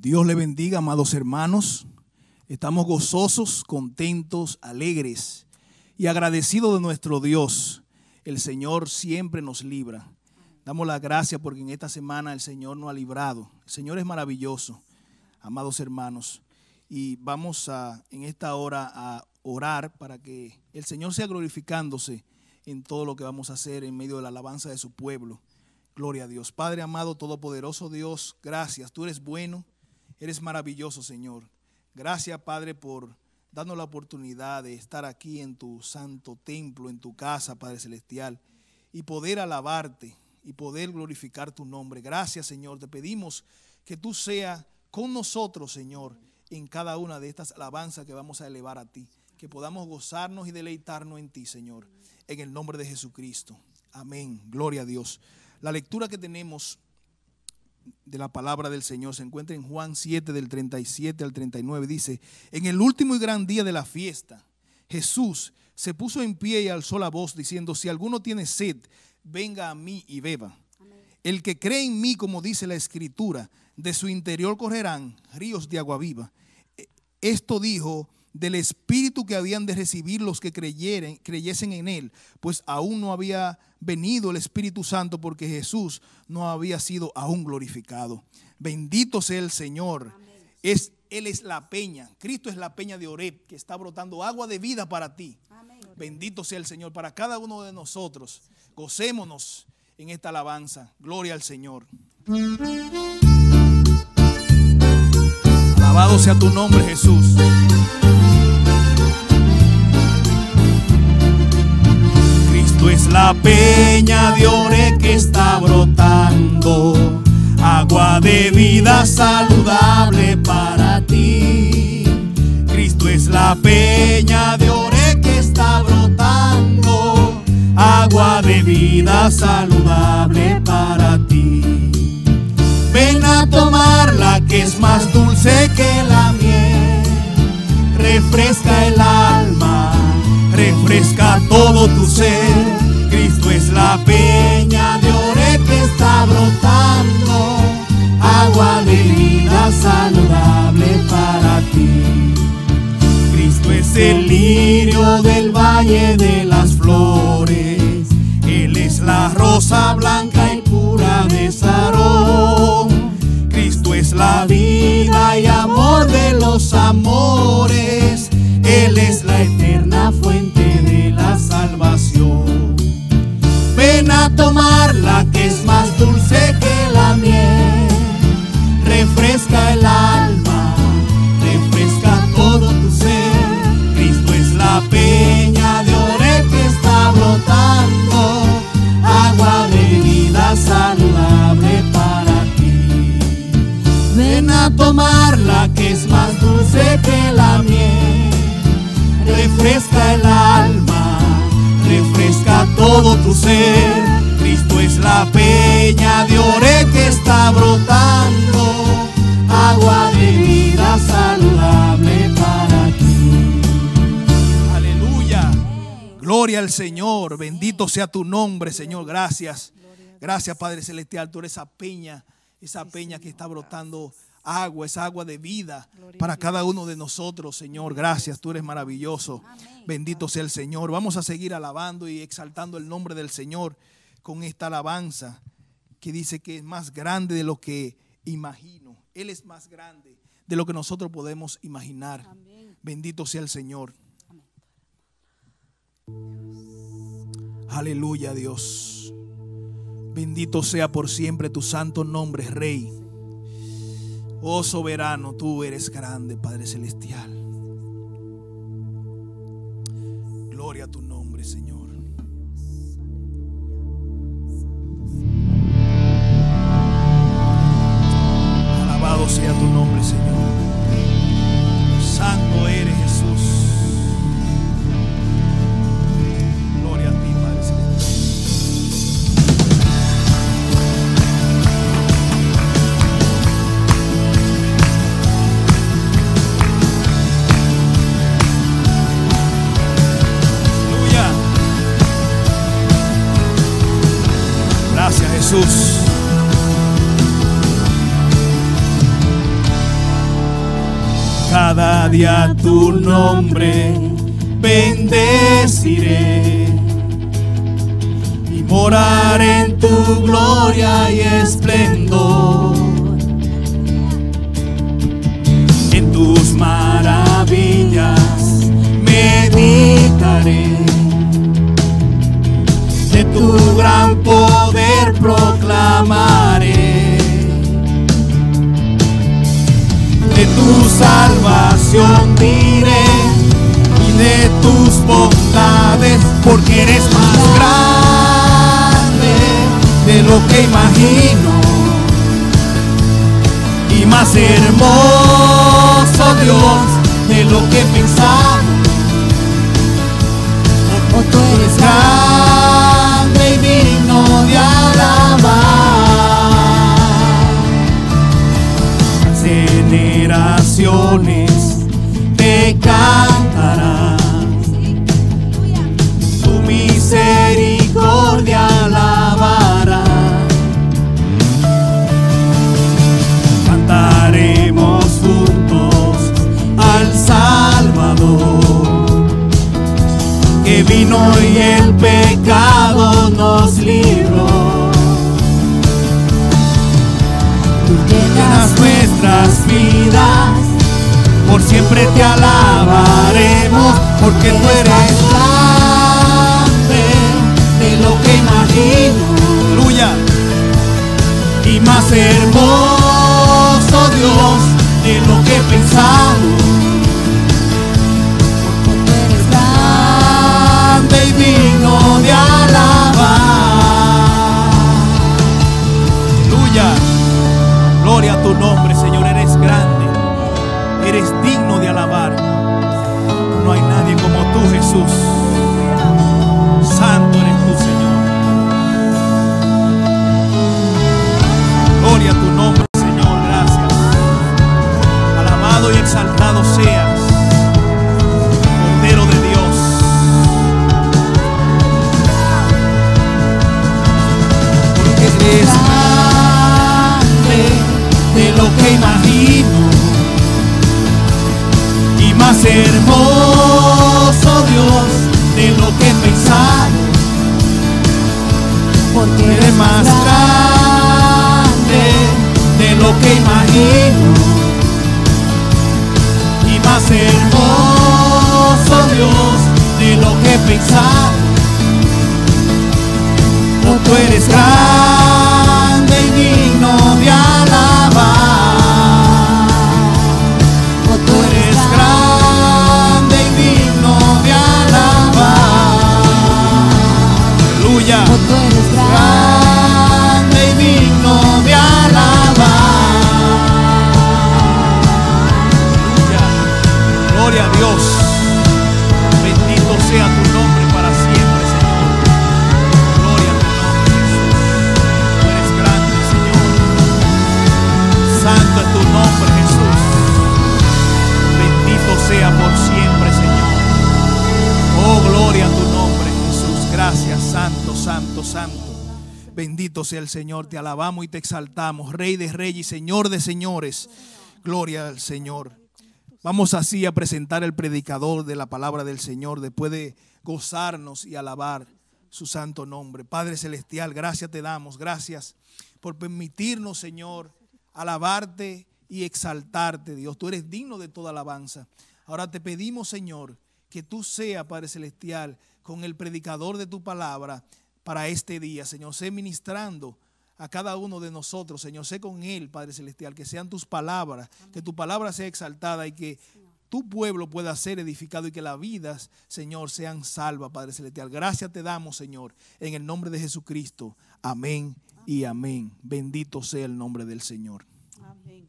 Dios le bendiga, amados hermanos. Estamos gozosos, contentos, alegres y agradecidos de nuestro Dios. El Señor siempre nos libra. Damos la gracia porque en esta semana el Señor nos ha librado. El Señor es maravilloso, amados hermanos. Y vamos en esta hora a orar para que el Señor sea glorificándose en todo lo que vamos a hacer en medio de la alabanza de su pueblo. Gloria a Dios. Padre amado, todopoderoso Dios, gracias. Tú eres bueno, eres maravilloso, Señor. Gracias, Padre, por darnos la oportunidad de estar aquí en tu santo templo, en tu casa, Padre Celestial, y poder alabarte y poder glorificar tu nombre. Gracias, Señor. Te pedimos que tú seas con nosotros, Señor, en cada una de estas alabanzas que vamos a elevar a ti. Que podamos gozarnos y deleitarnos en ti, Señor, en el nombre de Jesucristo. Amén. Gloria a Dios. La lectura que tenemos de la palabra del Señor se encuentra en Juan 7, del 37 al 39. Dice: en el último y gran día de la fiesta, Jesús se puso en pie y alzó la voz diciendo: si alguno tiene sed, venga a mí y beba. Amén. El que cree en mí, como dice la Escritura, de su interior correrán ríos de agua viva. Esto dijo del Espíritu que habían de recibir los que creyesen en él, pues aún no había venido el Espíritu Santo, porque Jesús no había sido aún glorificado. Bendito sea el Señor. Él es la peña. Cristo es la peña de Oreb, que está brotando agua de vida para ti. Amén. Bendito sea el Señor para cada uno de nosotros. Gocémonos en esta alabanza. Gloria al Señor. Alabado sea tu nombre, Jesús. Cristo es la peña de Oreb que está brotando agua de vida saludable para ti. Cristo es la peña de Oreb que está brotando agua de vida saludable para ti. Ven a tomarla, que es más dulce que la miel. Refresca el alma, refresca todo tu ser. Cristo es la peña de Oreb que está brotando agua de vida saludable para ti. Cristo es el lirio del valle de las flores. Él es la rosa blanca y pura de Sarón. Cristo es la vida y amor de los amores. Él es la eterna fuente de la salvación. Ven a tomarla, que es más dulce que la miel. Refresca el alma, refresca todo tu ser. Cristo es la peña de Oreb que está brotando agua de vida saludable para ti. Ven a tomarla, que es más dulce que la miel. Refresca el alma, refresca todo tu ser. Cristo es la peña de Oreb que está brotando agua de vida saludable para ti. Aleluya. Gloria al Señor. Bendito sea tu nombre, Señor. Gracias. Gracias, Padre Celestial. Tú eres esa peña que está brotando agua, esa agua de vida para cada uno de nosotros, Señor. Gracias, tú eres maravilloso. Bendito sea el Señor. Vamos a seguir alabando y exaltando el nombre del Señor con esta alabanza que dice que es más grande de lo que imagino. Él es más grande de lo que nosotros podemos imaginar. Bendito sea el Señor. Aleluya, Dios. Bendito sea por siempre tu santo nombre, Rey. Oh soberano, tú eres grande, Padre Celestial. Gloria a tu nombre, Señor. Alabado sea tu nombre, Señor. Santo eres, Jesús. Gloria a ti, Padre Celestial. Gracias, Jesús. día tu nombre bendeciré y moraré en tu gloria y esplendor. En tus maravillas meditaré, de tu gran poder proclamaré, de tu salvación diré y de tus bondades, porque eres más grande de lo que imagino y más hermoso, Dios, de lo que he pensado. Oh, tú eres grande y digno de alabar. Generaciones te cantarán, tu misericordia alabarán. Cantaremos juntos al Salvador, que vino y el pecado nos libró. Tú llenas nuestras vidas, por siempre te alabaremos, porque tú eres grande de lo que imagino. Aleluya. Y más hermoso, Dios, de lo que he pensado. Porque tú eres grande y digno de alabar. Aleluya. Gloria a tu nombre, Señor. Eres grande, eres digno de alabar. No hay nadie como tú, Jesús. Santo eres tú, Señor. Gloria a tu nombre, Señor. Gracias. Alabado y exaltado seas, Cordero de Dios. Porque eres grande de lo que imagino y más hermoso, Dios, de lo que he pensado. Porque eres más grande de lo que imagino y más hermoso, Dios, de lo que he pensado. Oh, tú eres grande y digno de alabar. Oh, tú eres grande y digno de alabar. Aleluya. Oh, tú eres grande y digno de alabar. Aleluya. Gloria a Dios. Bendito sea tu nombre para siempre, Señor. Gloria a tu nombre, Jesús. Tú eres grande, Señor. Santo es tu nombre, Jesús. Bendito sea por siempre, Señor. Oh, gloria a tu nombre, Jesús. Gracias, santo, santo, santo. Bendito sea el Señor. Te alabamos y te exaltamos, Rey de reyes y Señor de señores. Gloria al Señor. Vamos así a presentar el predicador de la palabra del Señor, después de gozarnos y alabar su santo nombre. Padre celestial, gracias te damos. Gracias por permitirnos, Señor, alabarte y exaltarte, Dios. Tú eres digno de toda alabanza. Ahora te pedimos, Señor, que tú seas, Padre celestial, con el predicador de tu palabra para este día, Señor. Sé ministrando a cada uno de nosotros, Señor. Sé con él, Padre celestial, que sean tus palabras, que tu palabra sea exaltada y que tu pueblo pueda ser edificado y que las vidas, Señor, sean salvas, Padre celestial. Gracias te damos, Señor, en el nombre de Jesucristo. Amén y amén. Bendito sea el nombre del Señor. Amén.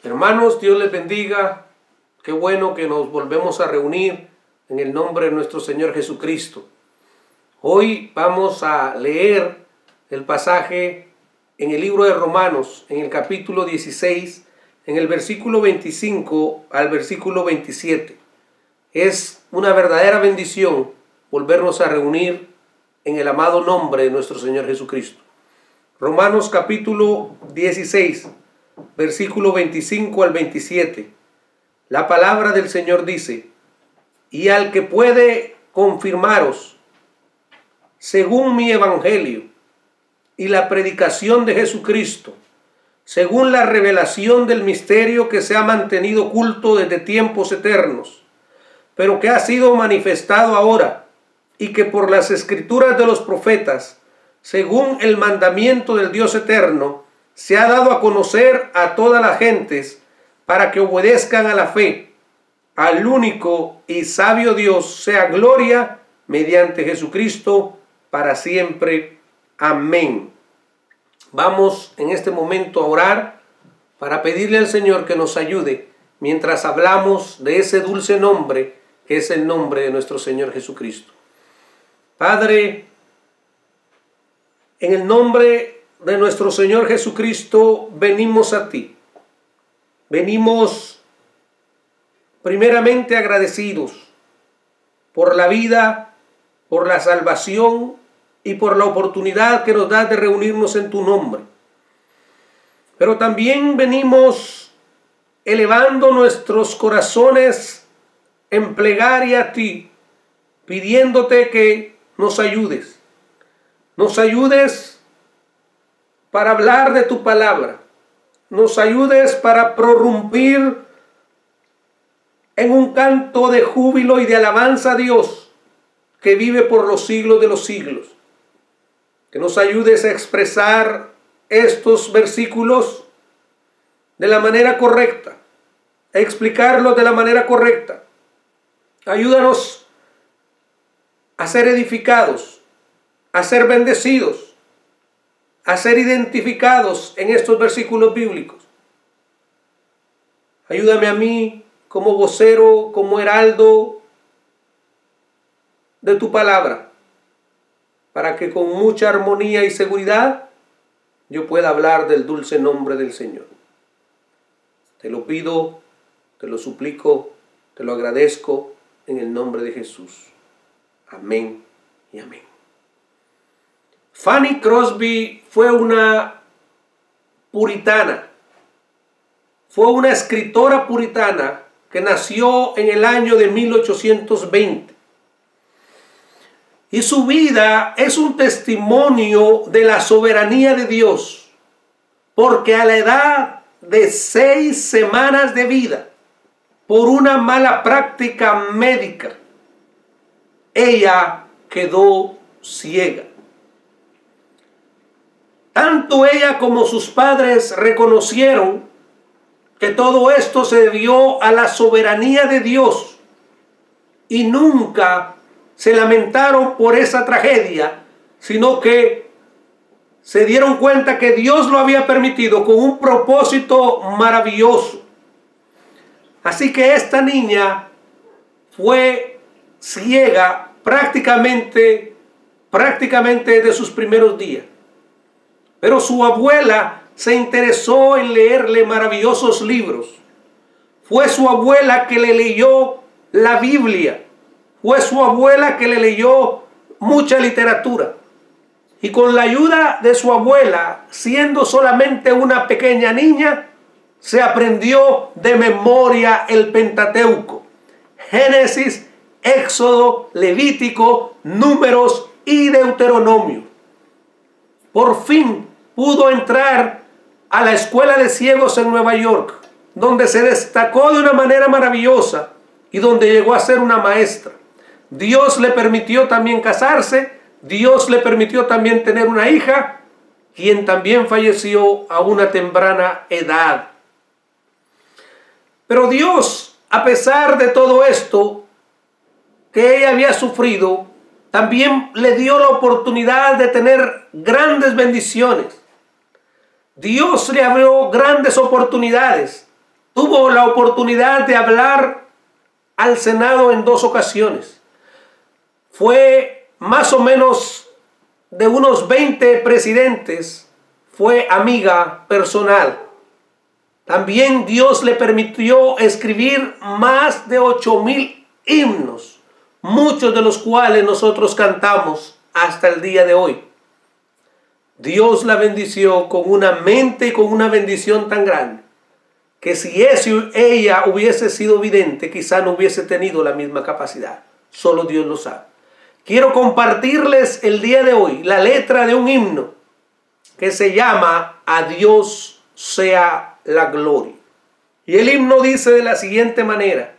Hermanos, Dios les bendiga. Qué bueno que nos volvemos a reunir en el nombre de nuestro Señor Jesucristo. Hoy vamos a leer el pasaje en el libro de Romanos, en el capítulo 16, en el versículo 25 al versículo 27. Es una verdadera bendición volvernos a reunir en el amado nombre de nuestro Señor Jesucristo. Romanos capítulo 16, versículo 25 al 27. La palabra del Señor dice: y al que puede confirmaros, según mi evangelio y la predicación de Jesucristo, según la revelación del misterio que se ha mantenido oculto desde tiempos eternos, pero que ha sido manifestado ahora, y que por las escrituras de los profetas, según el mandamiento del Dios eterno, se ha dado a conocer a todas las gentes, para que obedezcan a la fe. Al único y sabio Dios sea gloria mediante Jesucristo para siempre. Amén. Vamos en este momento a orar para pedirle al Señor que nos ayude mientras hablamos de ese dulce nombre que es el nombre de nuestro Señor Jesucristo. Padre, en el nombre de nuestro Señor Jesucristo venimos a ti. Venimos primeramente agradecidos por la vida, por la salvación y por la oportunidad que nos das de reunirnos en tu nombre. Pero también venimos elevando nuestros corazones en plegaria a ti, pidiéndote que nos ayudes. Nos ayudes para hablar de tu palabra. Nos ayudes para prorrumpir en un canto de júbilo y de alabanza a Dios, que vive por los siglos de los siglos. Que nos ayudes a expresar estos versículos de la manera correcta, a explicarlos de la manera correcta. Ayúdanos a ser edificados, a ser bendecidos, a ser identificados en estos versículos bíblicos. Ayúdame a mí como vocero, como heraldo de tu palabra, para que con mucha armonía y seguridad yo pueda hablar del dulce nombre del Señor. Te lo pido, te lo suplico, te lo agradezco en el nombre de Jesús. Amén y amén. Fanny Crosby fue una puritana. Fue una escritora puritana que nació en el año de 1820. Y su vida es un testimonio de la soberanía de Dios, porque a la edad de 6 semanas de vida, por una mala práctica médica, ella quedó ciega. Tanto ella como sus padres reconocieron que todo esto se debió a la soberanía de Dios y nunca se lamentaron por esa tragedia, sino que se dieron cuenta que Dios lo había permitido con un propósito maravilloso. Así que esta niña fue ciega prácticamente de sus primeros días. Pero su abuela se interesó en leerle maravillosos libros. Fue su abuela que le leyó la Biblia. Fue su abuela que le leyó mucha literatura. Y con la ayuda de su abuela, siendo solamente una pequeña niña, se aprendió de memoria el Pentateuco. Génesis, Éxodo, Levítico, Números y Deuteronomio. Por fin pudo entrar a la escuela de ciegos en Nueva York, donde se destacó de una manera maravillosa y donde llegó a ser una maestra. Dios le permitió también casarse, Dios le permitió también tener una hija, quien también falleció a una temprana edad. Pero Dios, a pesar de todo esto que ella había sufrido, también le dio la oportunidad de tener grandes bendiciones. Dios le abrió grandes oportunidades. Tuvo la oportunidad de hablar al Senado en 2 ocasiones. Fue más o menos de unos 20 presidentes, fue amiga personal. También Dios le permitió escribir más de 8,000 himnos, muchos de los cuales nosotros cantamos hasta el día de hoy. Dios la bendició con una mente y con una bendición tan grande que si ella hubiese sido vidente, quizá no hubiese tenido la misma capacidad. Solo Dios lo sabe. Quiero compartirles el día de hoy la letra de un himno que se llama A Dios sea la gloria. Y el himno dice de la siguiente manera: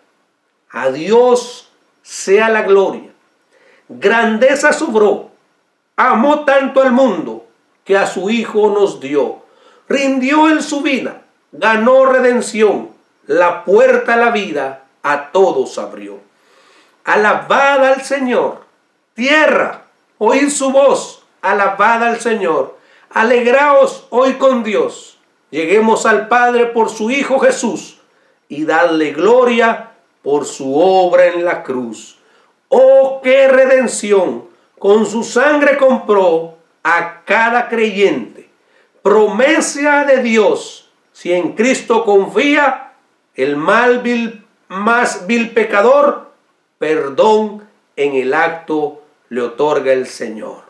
a Dios sea la gloria. Grandeza sobró, amó tanto al mundo que a su Hijo nos dio. Rindió en su vida, ganó redención, la puerta a la vida a todos abrió. Alabad al Señor, tierra, oíd su voz, alabad al Señor. Alegraos hoy con Dios, lleguemos al Padre por su Hijo Jesús y dadle gloria por su obra en la cruz. Oh, qué redención, con su sangre compró a cada creyente. Promesa de Dios, si en Cristo confía, el más vil pecador, perdón en el acto le otorga el Señor.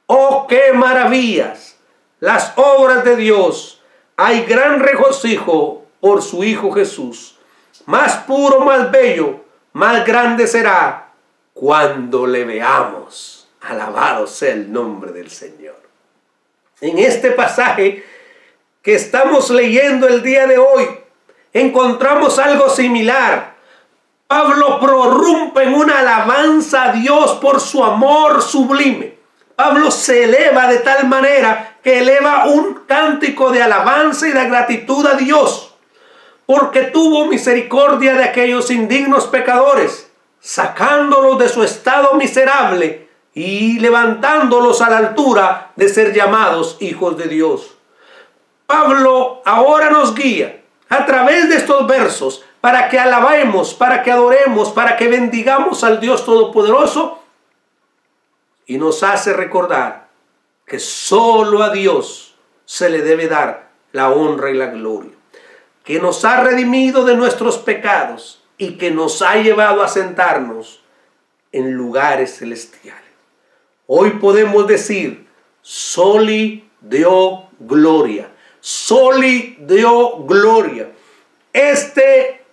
Oh, qué maravillas, las obras de Dios, hay gran regocijo por su Hijo Jesús. Más puro, más bello, más grande será cuando le veamos. Alabado sea el nombre del Señor. En este pasaje que estamos leyendo el día de hoy, encontramos algo similar. Pablo prorrumpe en una alabanza a Dios por su amor sublime. Pablo se eleva de tal manera que eleva un cántico de alabanza y de gratitud a Dios, porque tuvo misericordia de aquellos indignos pecadores, sacándolos de su estado miserable y levantándolos a la altura de ser llamados hijos de Dios. Pablo ahora nos guía a través de estos versos para que alabemos, para que adoremos, para que bendigamos al Dios Todopoderoso, y nos hace recordar que solo a Dios se le debe dar la honra y la gloria, que nos ha redimido de nuestros pecados y que nos ha llevado a sentarnos en lugares celestiales. Hoy podemos decir: Soli Deo Gloria, Soli Deo Gloria. Este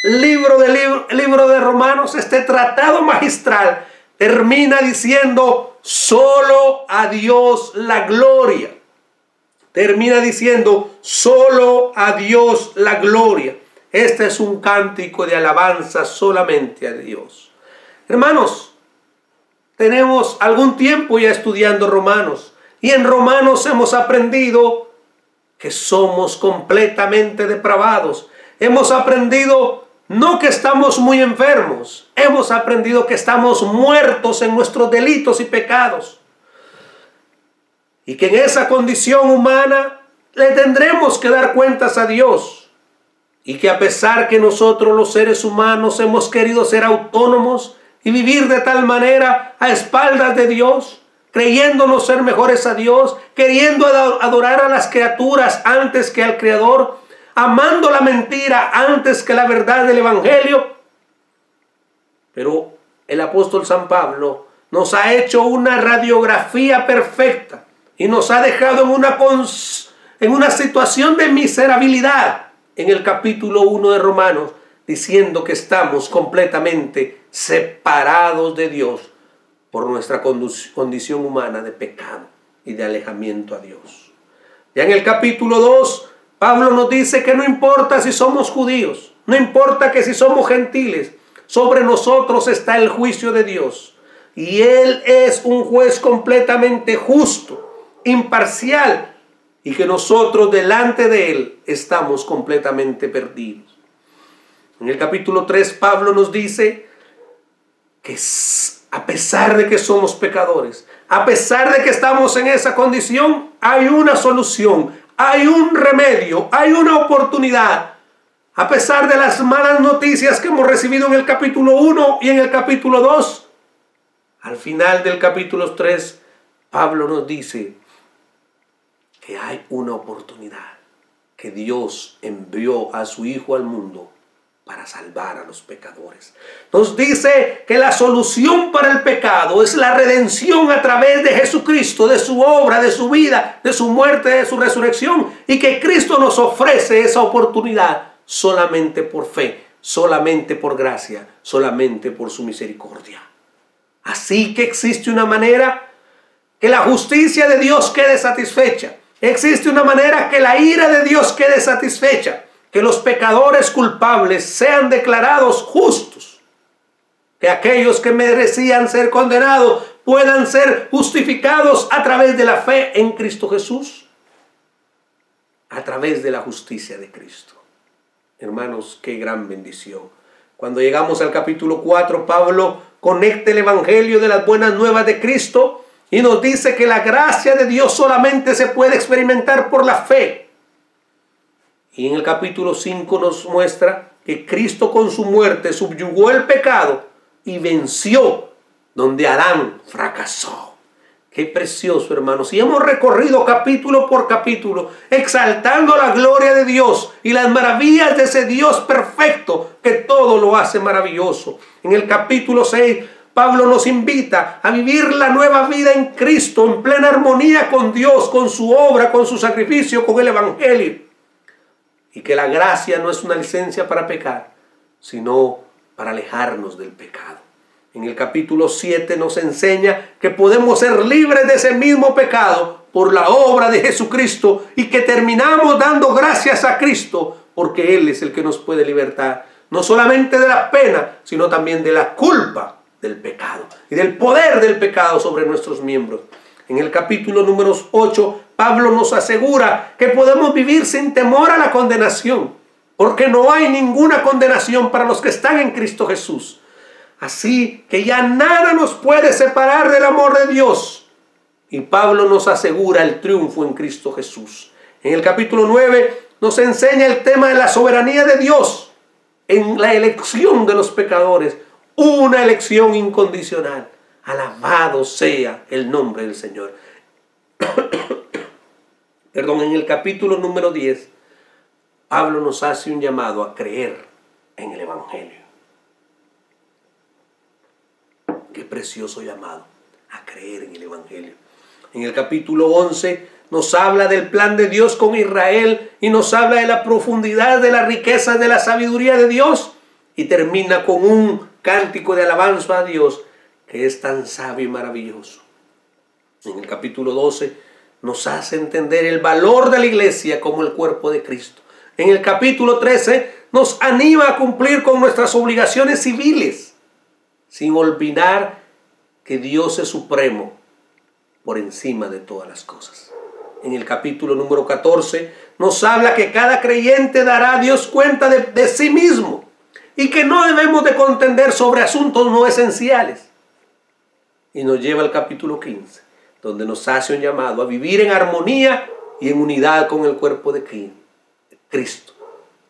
libro de Romanos, este tratado magistral, termina diciendo: solo a Dios la gloria. Termina diciendo: solo a Dios la gloria. Este es un cántico de alabanza solamente a Dios. Hermanos, tenemos algún tiempo ya estudiando Romanos, y en Romanos hemos aprendido que somos completamente depravados. Hemos aprendido no que estamos muy enfermos, hemos aprendido que estamos muertos en nuestros delitos y pecados, y que en esa condición humana le tendremos que dar cuentas a Dios, y que a pesar que nosotros los seres humanos hemos querido ser autónomos y vivir de tal manera a espaldas de Dios, creyéndonos ser mejores a Dios, queriendo adorar a las criaturas antes que al Creador, amando la mentira antes que la verdad del Evangelio. Pero el apóstol San Pablo nos ha hecho una radiografía perfecta y nos ha dejado en una situación de miserabilidad en el capítulo 1 de Romanos, diciendo que estamos completamente separados de Dios por nuestra condición humana de pecado y de alejamiento a Dios. Ya en el capítulo 2, Pablo nos dice que no importa si somos judíos, no importa que si somos gentiles, sobre nosotros está el juicio de Dios. Y Él es un juez completamente justo, imparcial, y que nosotros delante de Él estamos completamente perdidos. En el capítulo 3, Pablo nos dice que a pesar de que somos pecadores, a pesar de que estamos en esa condición, hay una solución, hay un remedio, hay una oportunidad. A pesar de las malas noticias que hemos recibido en el capítulo 1 y en el capítulo 2, al final del capítulo 3, Pablo nos dice que hay una oportunidad, que Dios envió a su Hijo al mundo para salvar a los pecadores. Nos dice que la solución para el pecado es la redención a través de Jesucristo, de su obra, de su vida, de su muerte, de su resurrección, y que Cristo nos ofrece esa oportunidad solamente por fe, solamente por gracia, solamente por su misericordia. Así que existe una manera que la justicia de Dios quede satisfecha. Existe una manera que la ira de Dios quede satisfecha. Que los pecadores culpables sean declarados justos. Que aquellos que merecían ser condenados puedan ser justificados a través de la fe en Cristo Jesús. A través de la justicia de Cristo. Hermanos, qué gran bendición. Cuando llegamos al capítulo 4, Pablo conecta el evangelio de las buenas nuevas de Cristo y nos dice que la gracia de Dios solamente se puede experimentar por la fe. Y en el capítulo 5 nos muestra que Cristo con su muerte subyugó el pecado y venció donde Adán fracasó. Qué precioso, hermanos. Y hemos recorrido capítulo por capítulo, exaltando la gloria de Dios y las maravillas de ese Dios perfecto que todo lo hace maravilloso. En el capítulo 6, Pablo nos invita a vivir la nueva vida en Cristo, en plena armonía con Dios, con su obra, con su sacrificio, con el evangelio. Y que la gracia no es una licencia para pecar, sino para alejarnos del pecado. En el capítulo 7 nos enseña que podemos ser libres de ese mismo pecado por la obra de Jesucristo y que terminamos dando gracias a Cristo porque Él es el que nos puede libertar, no solamente de la pena, sino también de la culpa del pecado y del poder del pecado sobre nuestros miembros. En el capítulo número 8, Pablo nos asegura que podemos vivir sin temor a la condenación, porque no hay ninguna condenación para los que están en Cristo Jesús. Así que ya nada nos puede separar del amor de Dios. Y Pablo nos asegura el triunfo en Cristo Jesús. En el capítulo 9 nos enseña el tema de la soberanía de Dios en la elección de los pecadores. Una elección incondicional. Alabado sea el nombre del Señor. Perdón, en el capítulo número 10, Pablo nos hace un llamado a creer en el evangelio. Qué precioso llamado a creer en el evangelio. En el capítulo 11 nos habla del plan de Dios con Israel y nos habla de la profundidad de las riquezas de la sabiduría de Dios y termina con un cántico de alabanza a Dios que es tan sabio y maravilloso. En el capítulo 12 nos hace entender el valor de la iglesia como el cuerpo de Cristo. En el capítulo 13 nos anima a cumplir con nuestras obligaciones civiles, sin olvidar que Dios es supremo por encima de todas las cosas. En el capítulo número 14 nos habla que cada creyente dará a Dios cuenta de sí mismo y que no debemos de contender sobre asuntos no esenciales. Y nos lleva al capítulo 15, donde nos hace un llamado a vivir en armonía y en unidad con el cuerpo de Cristo.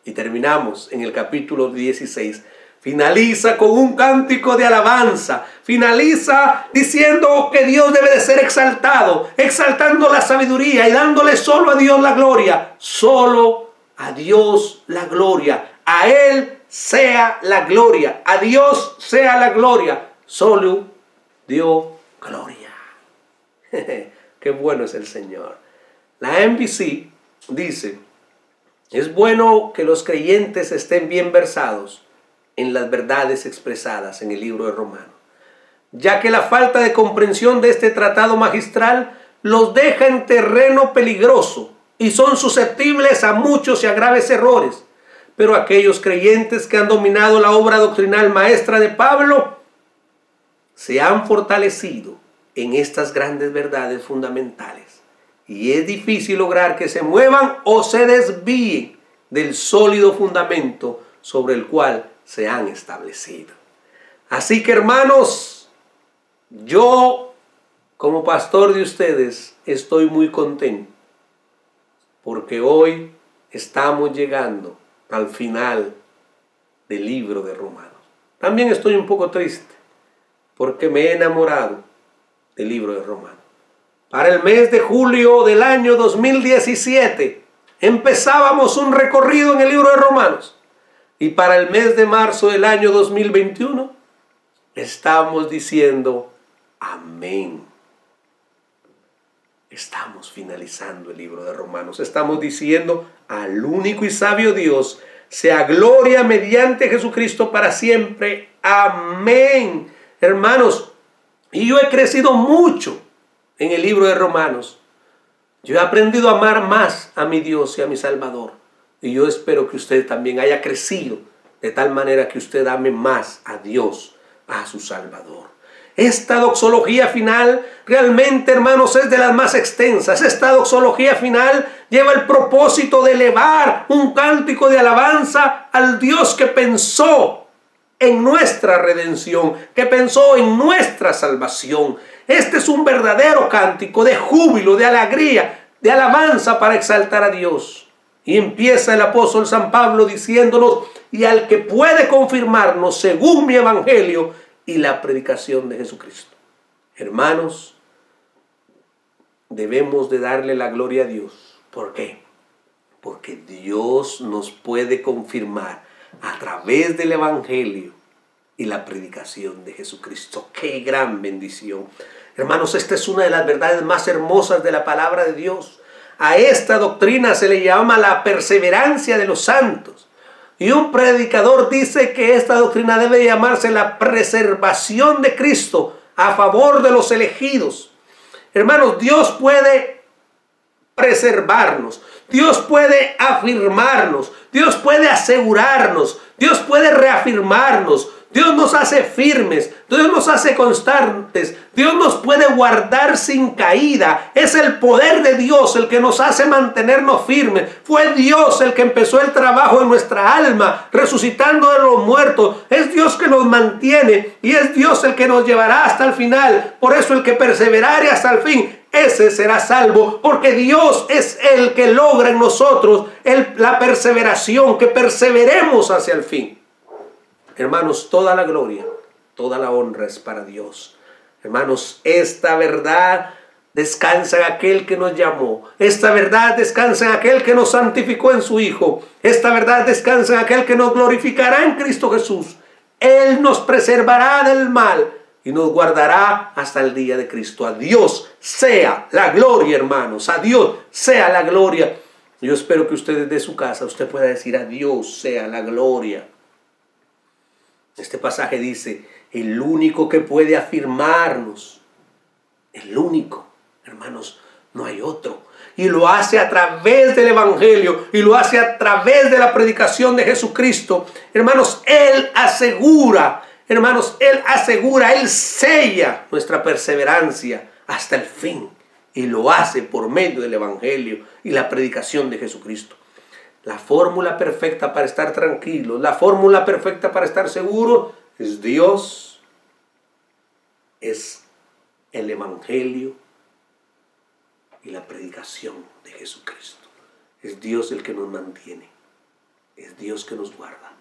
Y terminamos en el capítulo 16. Finaliza con un cántico de alabanza. Finaliza diciendo que Dios debe de ser exaltado, exaltando la sabiduría y dándole solo a Dios la gloria. Solo a Dios la gloria. A Él sea la gloria. A Dios sea la gloria. Solo dio gloria. Qué bueno es el Señor. La NBC dice: es bueno que los creyentes estén bien versados en las verdades expresadas en el libro de Romanos, ya que la falta de comprensión de este tratado magistral los deja en terreno peligroso y son susceptibles a muchos y a graves errores. Pero aquellos creyentes que han dominado la obra doctrinal maestra de Pablo se han fortalecido en estas grandes verdades fundamentales. Y es difícil lograr que se muevan o se desvíen del sólido fundamento sobre el cual se han establecido. Así que, hermanos, yo como pastor de ustedes estoy muy contento porque hoy estamos llegando al final del libro de Romanos. También estoy un poco triste porque me he enamorado del libro de Romanos. Para el mes de julio del año 2017 empezábamos un recorrido en el libro de Romanos. Y para el mes de marzo del año 2021, estamos diciendo amén. Estamos finalizando el libro de Romanos. Estamos diciendo al único y sabio Dios, sea gloria mediante Jesucristo para siempre. Amén. Hermanos, y yo he crecido mucho en el libro de Romanos. Yo he aprendido a amar más a mi Dios y a mi Salvador. Y yo espero que usted también haya crecido de tal manera que usted ame más a Dios, a su Salvador. Esta doxología final realmente, hermanos, es de las más extensas. Esta doxología final lleva el propósito de elevar un cántico de alabanza al Dios que pensó en nuestra redención, que pensó en nuestra salvación. Este es un verdadero cántico de júbilo, de alegría, de alabanza para exaltar a Dios. Y empieza el apóstol San Pablo diciéndonos, y al que puede confirmarnos según mi evangelio y la predicación de Jesucristo. Hermanos, debemos de darle la gloria a Dios. ¿Por qué? Porque Dios nos puede confirmar a través del evangelio y la predicación de Jesucristo. ¡Qué gran bendición! Hermanos, esta es una de las verdades más hermosas de la palabra de Dios. A esta doctrina se le llama la perseverancia de los santos. Y un predicador dice que esta doctrina debe llamarse la preservación de Cristo a favor de los elegidos. Hermanos, Dios puede preservarnos, Dios puede afirmarnos, Dios puede asegurarnos, Dios puede reafirmarnos. Dios nos hace firmes, Dios nos hace constantes, Dios nos puede guardar sin caída. Es el poder de Dios el que nos hace mantenernos firmes. Fue Dios el que empezó el trabajo en nuestra alma, resucitando de los muertos. Es Dios que nos mantiene y es Dios el que nos llevará hasta el final. Por eso el que perseverare hasta el fin, ese será salvo, porque Dios es el que logra en nosotros la perseveración, que perseveremos hacia el fin. Hermanos, toda la gloria, toda la honra es para Dios. Hermanos, esta verdad descansa en aquel que nos llamó. Esta verdad descansa en aquel que nos santificó en su Hijo. Esta verdad descansa en aquel que nos glorificará en Cristo Jesús. Él nos preservará del mal y nos guardará hasta el día de Cristo. A Dios sea la gloria, hermanos. A Dios sea la gloria. Yo espero que usted desde su casa, usted pueda decir a Dios sea la gloria. Este pasaje dice, el único que puede afirmarnos, el único, hermanos, no hay otro. Y lo hace a través del evangelio y lo hace a través de la predicación de Jesucristo. Hermanos, Él asegura, Él sella nuestra perseverancia hasta el fin. Y lo hace por medio del evangelio y la predicación de Jesucristo. La fórmula perfecta para estar tranquilos, la fórmula perfecta para estar seguros es Dios, es el evangelio y la predicación de Jesucristo. Es Dios el que nos mantiene, es Dios que nos guarda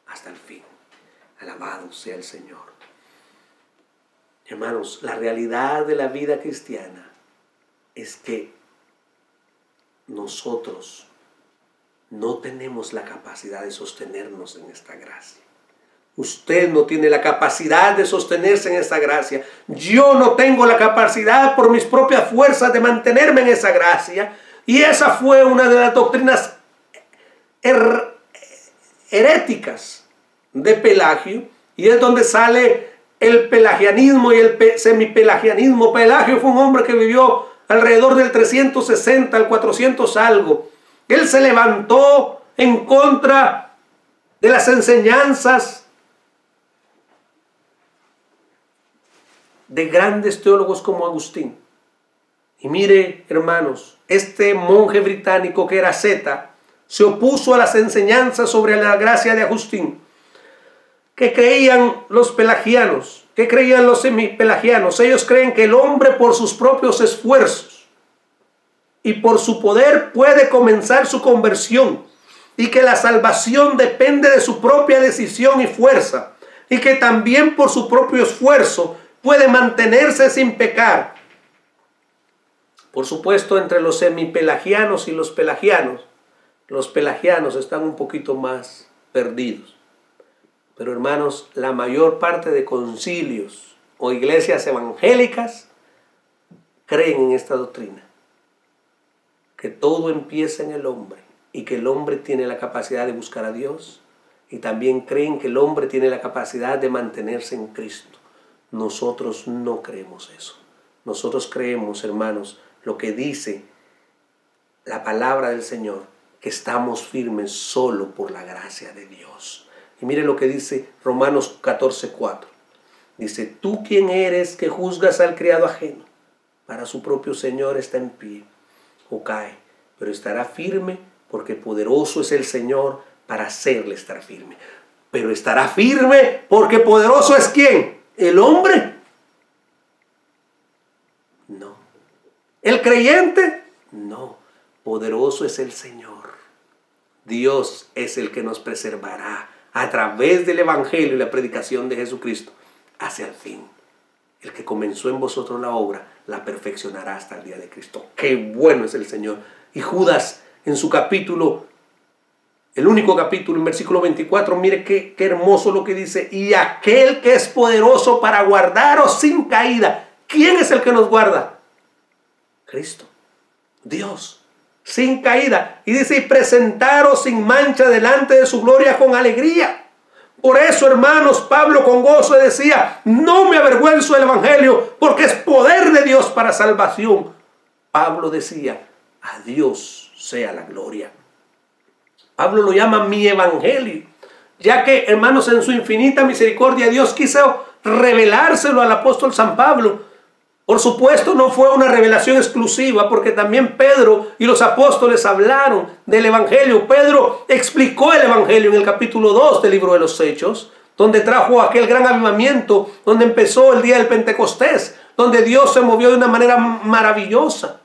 hasta el fin. Alabado sea el Señor. Hermanos, la realidad de la vida cristiana es que nosotros no tenemos la capacidad de sostenernos en esta gracia. Usted no tiene la capacidad de sostenerse en esta gracia. Yo no tengo la capacidad por mis propias fuerzas de mantenerme en esa gracia. Y esa fue una de las doctrinas heréticas de Pelagio. Y es donde sale el pelagianismo y el semipelagianismo. Pelagio fue un hombre que vivió alrededor del 360 al 400 algo. Él se levantó en contra de las enseñanzas de grandes teólogos como Agustín. Y mire, hermanos, este monje británico que era Zeta se opuso a las enseñanzas sobre la gracia de Agustín. ¿Qué creían los pelagianos? ¿Qué creían los semipelagianos? Ellos creen que el hombre por sus propios esfuerzos y por su poder puede comenzar su conversión, y que la salvación depende de su propia decisión y fuerza, y que también por su propio esfuerzo puede mantenerse sin pecar. Por supuesto, entre los semipelagianos y los pelagianos están un poquito más perdidos. Pero hermanos, la mayor parte de concilios o iglesias evangélicas creen en esta doctrina, que todo empieza en el hombre y que el hombre tiene la capacidad de buscar a Dios, y también creen que el hombre tiene la capacidad de mantenerse en Cristo. Nosotros no creemos eso. Nosotros creemos, hermanos, lo que dice la palabra del Señor, que estamos firmes solo por la gracia de Dios. Y mire lo que dice Romanos 14:4. Dice: ¿tú quién eres que juzgas al criado ajeno? Para su propio Señor está en pie o cae, pero estará firme, porque poderoso es el Señor para hacerle estar firme. Pero estará firme porque poderoso es ¿quién? ¿El hombre? No. ¿El creyente? No. Poderoso es el Señor. Dios es el que nos preservará a través del Evangelio y la predicación de Jesucristo hacia el fin. El que comenzó en vosotros la obra, la perfeccionará hasta el día de Cristo. ¡Qué bueno es el Señor! Y Judas, en su capítulo, el único capítulo, en versículo 24, mire qué hermoso lo que dice: y aquel que es poderoso para guardaros sin caída. ¿Quién es el que nos guarda? Cristo, Dios, sin caída. Y dice: y presentaros sin mancha delante de su gloria con alegría. Por eso, hermanos, Pablo con gozo decía: no me avergüenzo del Evangelio, porque es poder de Dios para salvación. Pablo decía: a Dios sea la gloria. Pablo lo llama mi Evangelio, ya que, hermanos, en su infinita misericordia Dios quiso revelárselo al apóstol San Pablo. Por supuesto, no fue una revelación exclusiva, porque también Pedro y los apóstoles hablaron del Evangelio. Pedro explicó el Evangelio en el capítulo 2 del libro de los Hechos, donde trajo aquel gran avivamiento, donde empezó el día del Pentecostés, donde Dios se movió de una manera maravillosa.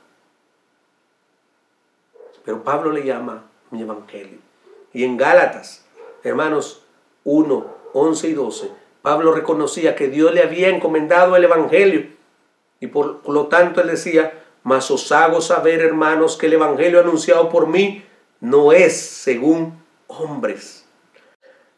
Pero Pablo le llama mi Evangelio. Y en Gálatas, hermanos, 1, 11 y 12, Pablo reconocía que Dios le había encomendado el Evangelio. Y por lo tanto él decía: mas os hago saber, hermanos, que el Evangelio anunciado por mí no es según hombres.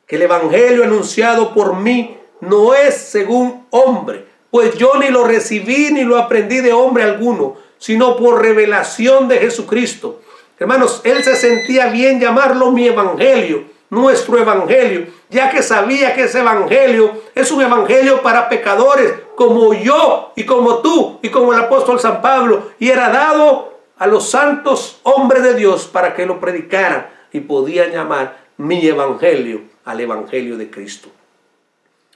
Que el Evangelio anunciado por mí no es según hombre. Pues yo ni lo recibí ni lo aprendí de hombre alguno, sino por revelación de Jesucristo. Hermanos, él se sentía bien llamarlo mi Evangelio, nuestro Evangelio, ya que sabía que ese Evangelio es un Evangelio para pecadores, como yo y como tú y como el apóstol San Pablo, y era dado a los santos hombres de Dios para que lo predicaran, y podían llamar mi Evangelio al Evangelio de Cristo.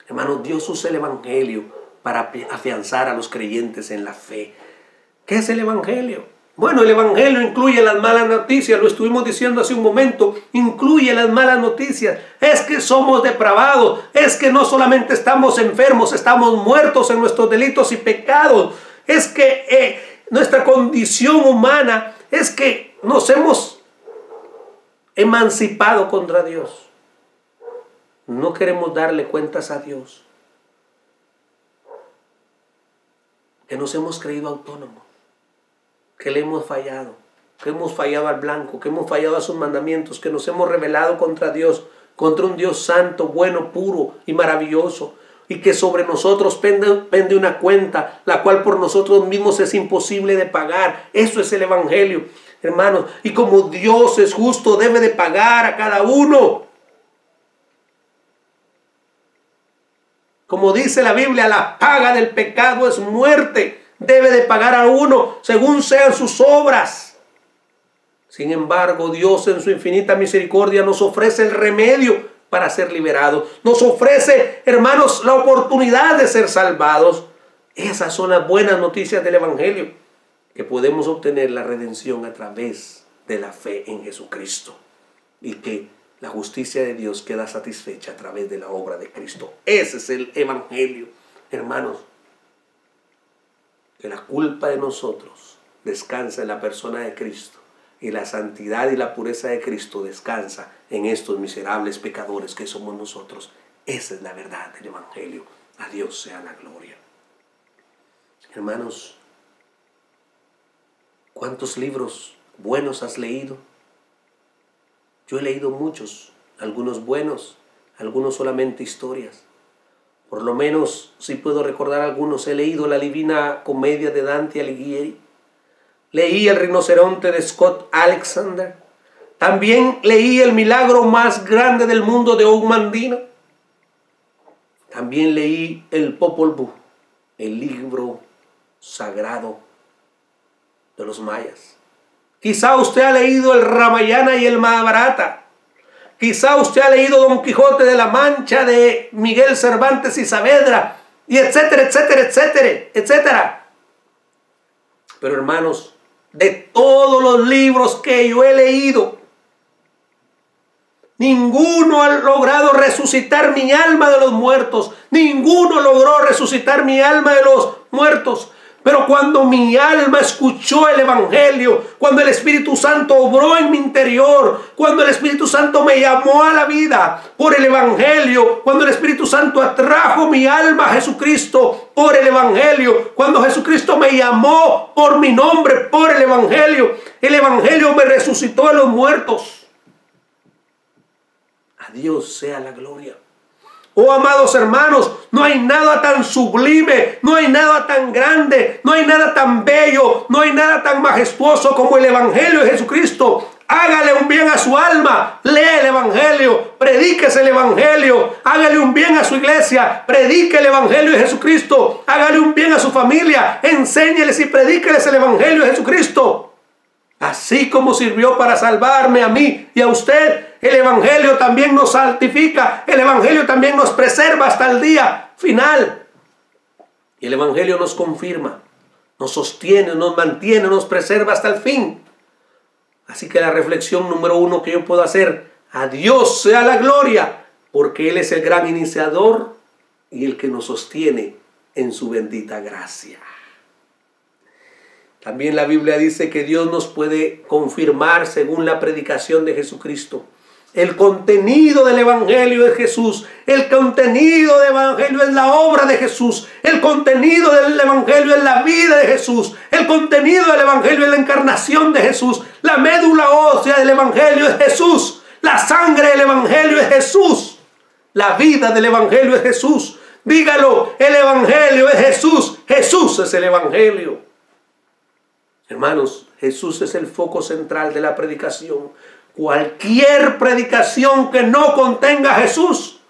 Hermanos, Dios usa el Evangelio para afianzar a los creyentes en la fe. ¿Qué es el Evangelio? Bueno, el Evangelio incluye las malas noticias, lo estuvimos diciendo hace un momento, incluye las malas noticias. Es que somos depravados, es que no solamente estamos enfermos, estamos muertos en nuestros delitos y pecados. Es que nuestra condición humana es que nos hemos emancipado contra Dios. No queremos darle cuentas a Dios, que nos hemos creído autónomos, que le hemos fallado, que hemos fallado al blanco, que hemos fallado a sus mandamientos, que nos hemos rebelado contra Dios, contra un Dios santo, bueno, puro y maravilloso, y que sobre nosotros pende una cuenta, la cual por nosotros mismos es imposible de pagar. Eso es el Evangelio, hermanos. Y como Dios es justo, debe de pagar a cada uno. Como dice la Biblia, la paga del pecado es muerte. Debe de pagar a uno según sean sus obras. Sin embargo, Dios en su infinita misericordia nos ofrece el remedio para ser liberados. Nos ofrece, hermanos, la oportunidad de ser salvados. Esas son las buenas noticias del Evangelio, que podemos obtener la redención a través de la fe en Jesucristo, y que la justicia de Dios queda satisfecha a través de la obra de Cristo. Ese es el Evangelio, hermanos. Que la culpa de nosotros descansa en la persona de Cristo, y la santidad y la pureza de Cristo descansa en estos miserables pecadores que somos nosotros. Esa es la verdad del Evangelio. A Dios sea la gloria. Hermanos, ¿cuántos libros buenos has leído? Yo he leído muchos algunos buenos, algunos solamente historias. Por lo menos, si puedo recordar algunos, he leído la Divina Comedia de Dante Alighieri, leí El rinoceronte de Scott Alexander, también leí El milagro más grande del mundo de Ougmandino, también leí el Popol Vuh, el libro sagrado de los mayas. Quizá usted ha leído el Ramayana y el Mahabharata. Quizá usted ha leído Don Quijote de la Mancha de Miguel Cervantes y Saavedra, y etcétera, etcétera, etcétera, etcétera. Pero hermanos, de todos los libros que yo he leído, ninguno ha logrado resucitar mi alma de los muertos. Ninguno logró resucitar mi alma de los muertos. Pero cuando mi alma escuchó el Evangelio, cuando el Espíritu Santo obró en mi interior, cuando el Espíritu Santo me llamó a la vida por el Evangelio, cuando el Espíritu Santo atrajo mi alma a Jesucristo por el Evangelio, cuando Jesucristo me llamó por mi nombre por el Evangelio me resucitó de los muertos. A Dios sea la gloria. Oh, amados hermanos, no hay nada tan sublime, no hay nada tan grande, no hay nada tan bello, no hay nada tan majestuoso como el Evangelio de Jesucristo. Hágale un bien a su alma, lea el Evangelio, predíquese el Evangelio, hágale un bien a su iglesia, predique el Evangelio de Jesucristo, hágale un bien a su familia, enséñeles y predíqueles el Evangelio de Jesucristo. Así como sirvió para salvarme a mí y a usted, el Evangelio también nos santifica, el Evangelio también nos preserva hasta el día final. Y el Evangelio nos confirma, nos sostiene, nos mantiene, nos preserva hasta el fin. Así que la reflexión número 1 que yo puedo hacer: a Dios sea la gloria, porque Él es el gran iniciador y el que nos sostiene en su bendita gracia. También la Biblia dice que Dios nos puede confirmar según la predicación de Jesucristo. El contenido del Evangelio de Jesús, el contenido del Evangelio es la obra de Jesús, el contenido del Evangelio es la vida de Jesús, el contenido del Evangelio es la encarnación de Jesús, la médula ósea del Evangelio es Jesús, la sangre del Evangelio es Jesús, la vida del Evangelio es Jesús. Dígalo, el Evangelio es Jesús, Jesús es el Evangelio. Hermanos, Jesús es el foco central de la predicación. Cualquier predicación que no contenga a Jesús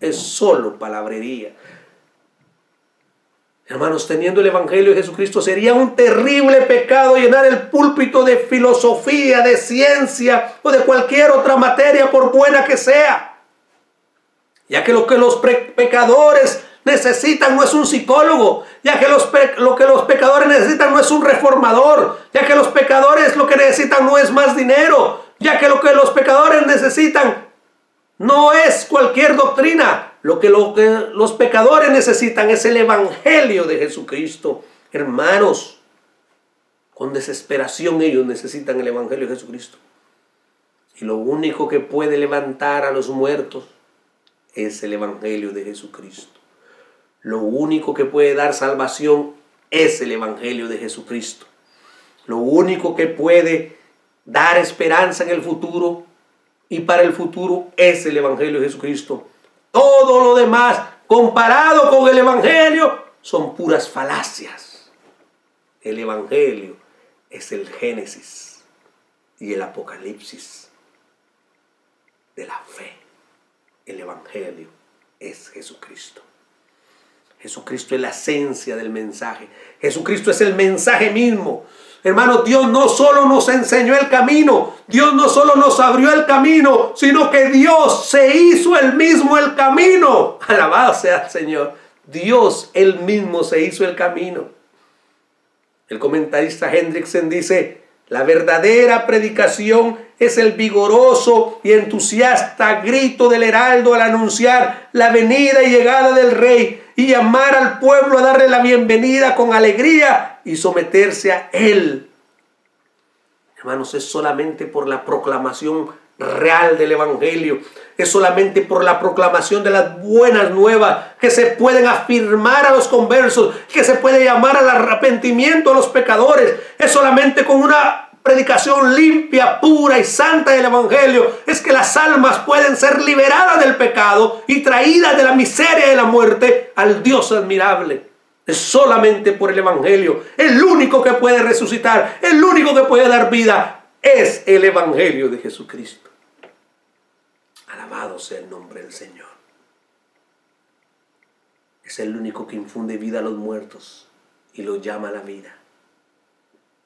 es solo palabrería. Hermanos, teniendo el Evangelio de Jesucristo, sería un terrible pecado llenar el púlpito de filosofía, de ciencia o de cualquier otra materia, por buena que sea. Ya que lo que los pecadores necesitan no es un psicólogo, ya que lo que los pecadores necesitan no es un reformador, ya que los pecadores lo que necesitan no es más dinero, ya que lo que los pecadores necesitan no es cualquier doctrina. Lo que los pecadores necesitan es el Evangelio de Jesucristo. Hermanos, con desesperación ellos necesitan el Evangelio de Jesucristo. Y lo único que puede levantar a los muertos es el Evangelio de Jesucristo. Lo único que puede dar salvación es el Evangelio de Jesucristo. Lo único que puede dar esperanza en el futuro y para el futuro es el Evangelio de Jesucristo. Todo lo demás, comparado con el Evangelio, son puras falacias. El Evangelio es el Génesis y el Apocalipsis de la fe. El Evangelio es Jesucristo. Jesucristo es la esencia del mensaje. Jesucristo es el mensaje mismo. Hermanos, Dios no solo nos enseñó el camino, Dios no solo nos abrió el camino, sino que Dios se hizo él mismo el camino. Alabado sea el Señor. Dios él mismo se hizo el camino. El comentarista Hendrickson dice: la verdadera predicación es el vigoroso y entusiasta grito del heraldo al anunciar la venida y llegada del Rey y llamar al pueblo a darle la bienvenida con alegría y someterse a Él. Hermanos, es solamente por la proclamación real del Evangelio, es solamente por la proclamación de las buenas nuevas que se pueden afirmar a los conversos, que se puede llamar al arrepentimiento a los pecadores. Es solamente con una predicación limpia, pura y santa del Evangelio es que las almas pueden ser liberadas del pecado y traídas de la miseria y de la muerte al Dios admirable. Es solamente por el Evangelio. El único que puede resucitar, el único que puede dar vida es el Evangelio de Jesucristo. Alabado sea el nombre del Señor. Es el único que infunde vida a los muertos y los llama a la vida.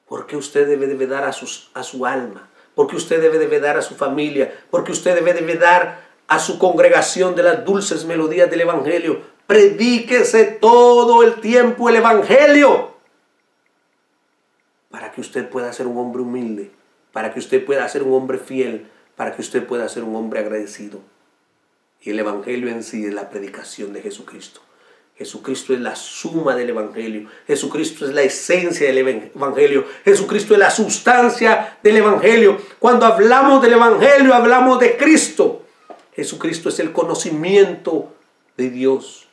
¿Por qué usted debe dar a su alma? ¿Por qué usted debe dar a su familia? ¿Por qué usted debe dar a su congregación de las dulces melodías del Evangelio? Predíquese todo el tiempo el Evangelio para que usted pueda ser un hombre humilde, para que usted pueda ser un hombre fiel, para que usted pueda ser un hombre agradecido. Y el Evangelio en sí es la predicación de Jesucristo. Jesucristo es la suma del Evangelio. Jesucristo es la esencia del Evangelio. Jesucristo es la sustancia del Evangelio. Cuando hablamos del Evangelio, hablamos de Cristo. Jesucristo es el conocimiento de Dios.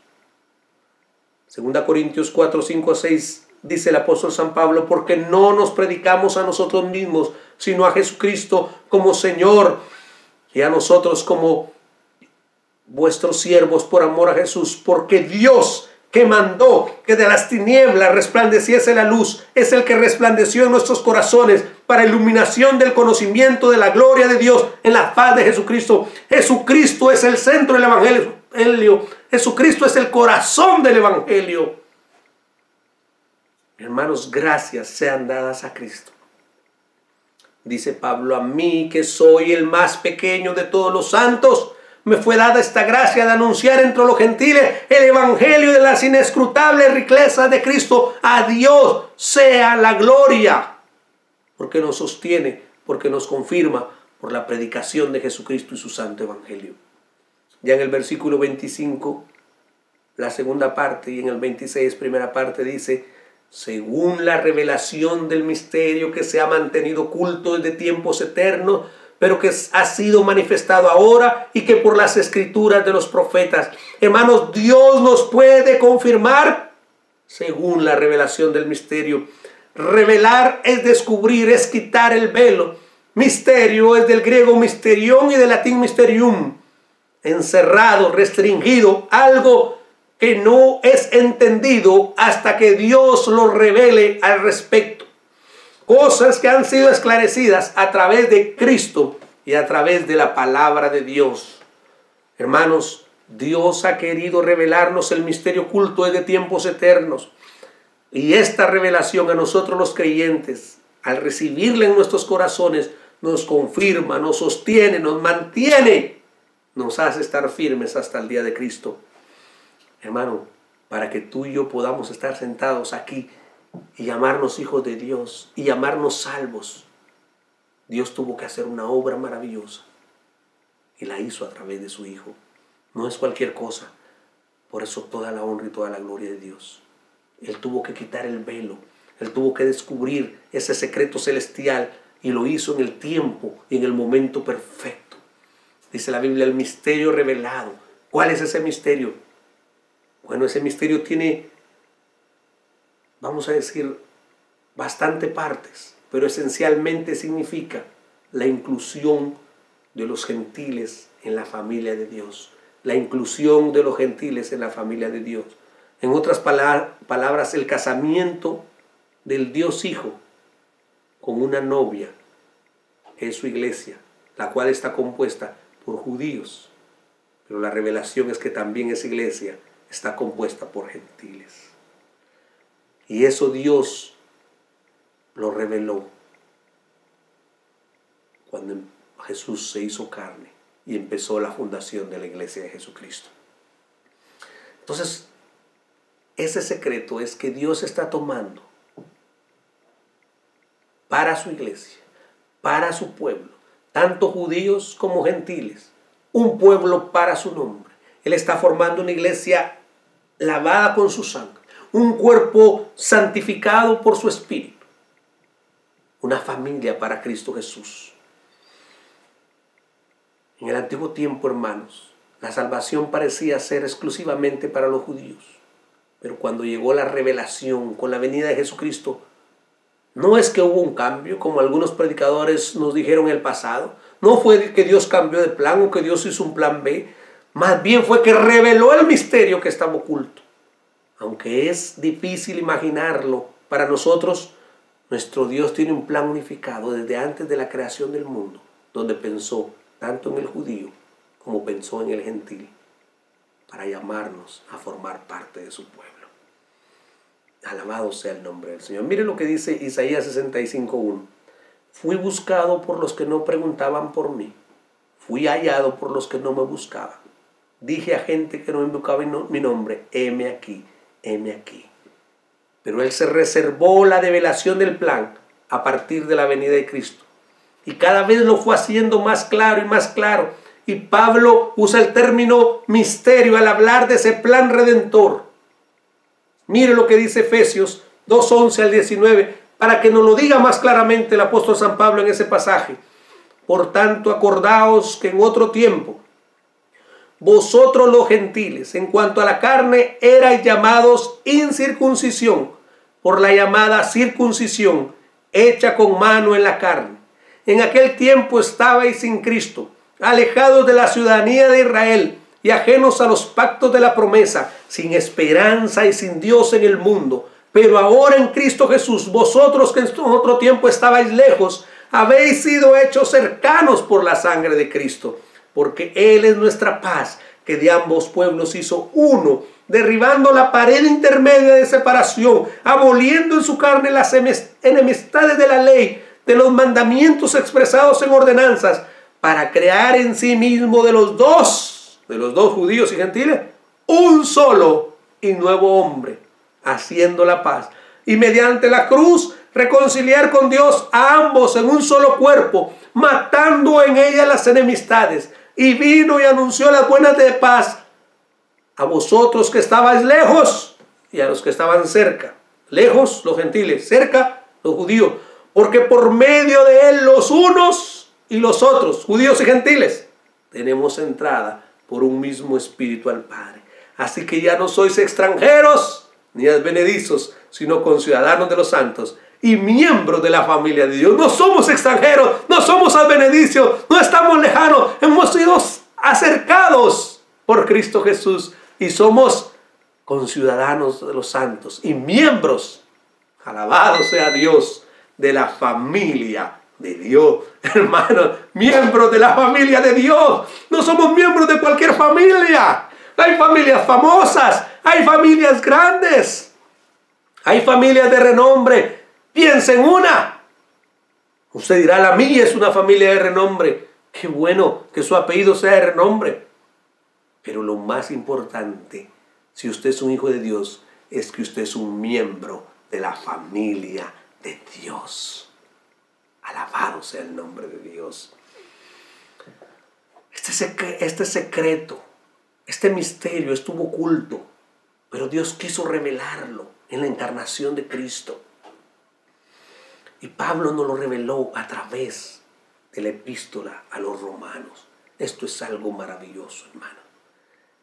2 Corintios 4, 5 a 6 dice el apóstol San Pablo: porque no nos predicamos a nosotros mismos, sino a Jesucristo como Señor, y a nosotros como vuestros siervos por amor a Jesús, porque Dios, que mandó que de las tinieblas resplandeciese la luz, es el que resplandeció en nuestros corazones para iluminación del conocimiento de la gloria de Dios en la faz de Jesucristo. Jesucristo es el centro del Evangelio. Jesucristo es el corazón del Evangelio. Hermanos, gracias sean dadas a Cristo. Dice Pablo: a mí, que soy el más pequeño de todos los santos, me fue dada esta gracia de anunciar entre los gentiles el Evangelio de las inescrutables riquezas de Cristo. A Dios sea la gloria, porque nos sostiene, porque nos confirma por la predicación de Jesucristo y su santo Evangelio. Ya en el versículo 25, la segunda parte, y en el 26, primera parte, dice: según la revelación del misterio que se ha mantenido oculto desde tiempos eternos, pero que ha sido manifestado ahora y que por las escrituras de los profetas. Hermanos, Dios nos puede confirmar según la revelación del misterio. Revelar es descubrir, es quitar el velo. Misterio es del griego mysterion y del latín mysterium. Encerrado, restringido, algo que no es entendido hasta que Dios lo revele al respecto. Cosas que han sido esclarecidas a través de Cristo y a través de la palabra de Dios. Hermanos, Dios ha querido revelarnos el misterio oculto desde tiempos eternos. Y esta revelación a nosotros los creyentes, al recibirla en nuestros corazones, nos confirma, nos sostiene, nos mantiene, nos hace estar firmes hasta el día de Cristo. Hermano, para que tú y yo podamos estar sentados aquí y llamarnos hijos de Dios y llamarnos salvos, Dios tuvo que hacer una obra maravillosa y la hizo a través de su Hijo. No es cualquier cosa. Por eso toda la honra y toda la gloria de Dios. Él tuvo que quitar el velo. Él tuvo que descubrir ese secreto celestial y lo hizo en el tiempo y en el momento perfecto. Dice la Biblia: el misterio revelado. ¿Cuál es ese misterio? Bueno, ese misterio tiene, vamos a decir, bastante partes, pero esencialmente significa la inclusión de los gentiles en la familia de Dios. La inclusión de los gentiles en la familia de Dios. En otras palabras, el casamiento del Dios Hijo con una novia, que es su iglesia, la cual está compuesta por judíos. Pero la revelación es que también esa iglesia está compuesta por gentiles. Y eso Dios lo reveló cuando Jesús se hizo carne y empezó la fundación de la iglesia de Jesucristo. Entonces, ese secreto es que Dios está tomando para su iglesia, para su pueblo, tanto judíos como gentiles, un pueblo para su nombre. Él está formando una iglesia lavada con su sangre, un cuerpo santificado por su espíritu, una familia para Cristo Jesús. En el antiguo tiempo, hermanos, la salvación parecía ser exclusivamente para los judíos, pero cuando llegó la revelación con la venida de Jesucristo, No es que hubo un cambio, como algunos predicadores nos dijeron en el pasado. No fue que Dios cambió de plan o que Dios hizo un plan B. Más bien fue que reveló el misterio que estaba oculto. Aunque es difícil imaginarlo para nosotros, nuestro Dios tiene un plan unificado desde antes de la creación del mundo, donde pensó tanto en el judío como pensó en el gentil, para llamarnos a formar parte de su pueblo. Alabado sea el nombre del Señor. Mire lo que dice Isaías 65:1. Fui buscado por los que no preguntaban por mí. Fui hallado por los que no me buscaban. Dije a gente que no invocaba mi nombre, heme aquí, heme aquí. Pero Él se reservó la develación del plan a partir de la venida de Cristo. Y cada vez lo fue haciendo más claro y más claro. Y Pablo usa el término misterio al hablar de ese plan redentor. Mire lo que dice Efesios 2:11 al 19, para que nos lo diga más claramente el apóstol San Pablo en ese pasaje. Por tanto, acordaos que en otro tiempo, vosotros los gentiles, en cuanto a la carne, erais llamados incircuncisión, por la llamada circuncisión, hecha con mano en la carne. En aquel tiempo estabais sin Cristo, alejados de la ciudadanía de Israel y ajenos a los pactos de la promesa, sin esperanza y sin Dios en el mundo. Pero ahora en Cristo Jesús, vosotros que en otro tiempo estabais lejos, habéis sido hechos cercanos por la sangre de Cristo, porque Él es nuestra paz, que de ambos pueblos hizo uno, derribando la pared intermedia de separación, aboliendo en su carne las enemistades de la ley, de los mandamientos expresados en ordenanzas, para crear en sí mismo de los dos judíos y gentiles, un solo y nuevo hombre, haciendo la paz, y mediante la cruz reconciliar con Dios a ambos en un solo cuerpo, matando en ella las enemistades, y vino y anunció las buenas de paz a vosotros que estabais lejos y a los que estaban cerca. Lejos los gentiles, cerca los judíos, porque por medio de Él los unos y los otros, judíos y gentiles, tenemos entrada por un mismo espíritu al Padre. Así que ya no sois extranjeros ni advenedizos, sino conciudadanos de los santos y miembros de la familia de Dios. No somos extranjeros, no somos advenedicios, no estamos lejanos, hemos sido acercados por Cristo Jesús y somos conciudadanos de los santos y miembros, alabado sea Dios, de la familia de Dios. Hermanos, miembros de la familia de Dios. No somos miembros de cualquier familia. Hay familias famosas, hay familias grandes, hay familias de renombre. Piensa en una. Usted dirá, la mía es una familia de renombre. Qué bueno que su apellido sea de renombre. Pero lo más importante, si usted es un hijo de Dios, es que usted es un miembro de la familia de Dios. Alabado sea el nombre de Dios. Este secreto, este misterio estuvo oculto, pero Dios quiso revelarlo en la encarnación de Cristo. Y Pablo nos lo reveló a través de la epístola a los romanos. Esto es algo maravilloso, hermano.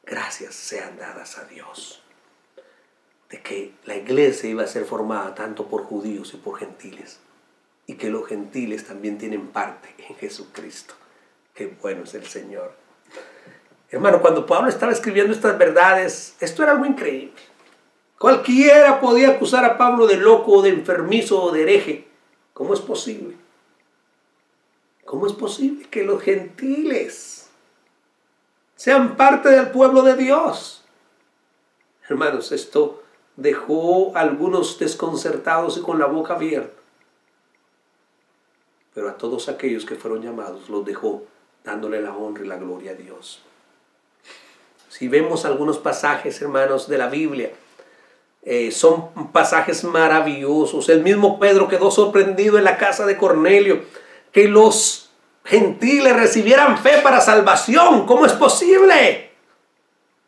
Gracias sean dadas a Dios de que la iglesia iba a ser formada tanto por judíos y por gentiles, y que los gentiles también tienen parte en Jesucristo. Qué bueno es el Señor. Hermano, cuando Pablo estaba escribiendo estas verdades, esto era algo increíble. Cualquiera podía acusar a Pablo de loco, o de enfermizo, o de hereje. ¿Cómo es posible? ¿Cómo es posible que los gentiles sean parte del pueblo de Dios? Hermanos, esto dejó a algunos desconcertados y con la boca abierta. Pero a todos aquellos que fueron llamados los dejó dándole la honra y la gloria a Dios. Si vemos algunos pasajes, hermanos, de la Biblia, son pasajes maravillosos. El mismo Pedro quedó sorprendido en la casa de Cornelio que los gentiles recibieran fe para salvación. ¿Cómo es posible?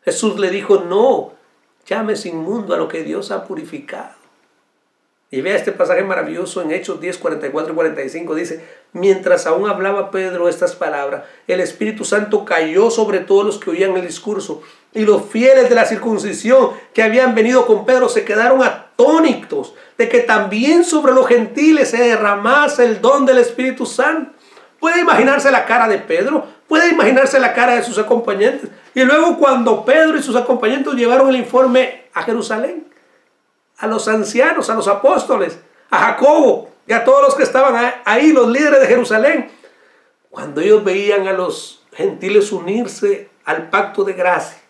Jesús le dijo, no llames inmundo a lo que Dios ha purificado. Y vea este pasaje maravilloso en Hechos 10, 44 y 45. Dice, mientras aún hablaba Pedro estas palabras, el Espíritu Santo cayó sobre todos los que oían el discurso. Y los fieles de la circuncisión que habían venido con Pedro se quedaron atónitos. de que también sobre los gentiles se derramase el don del Espíritu Santo. Puede imaginarse la cara de Pedro, puede imaginarse la cara de sus acompañantes. Y luego cuando Pedro y sus acompañantes llevaron el informe a Jerusalén, a los ancianos, a los apóstoles, a Jacobo y a todos los que estaban ahí, los líderes de Jerusalén, cuando ellos veían a los gentiles unirse al pacto de gracia,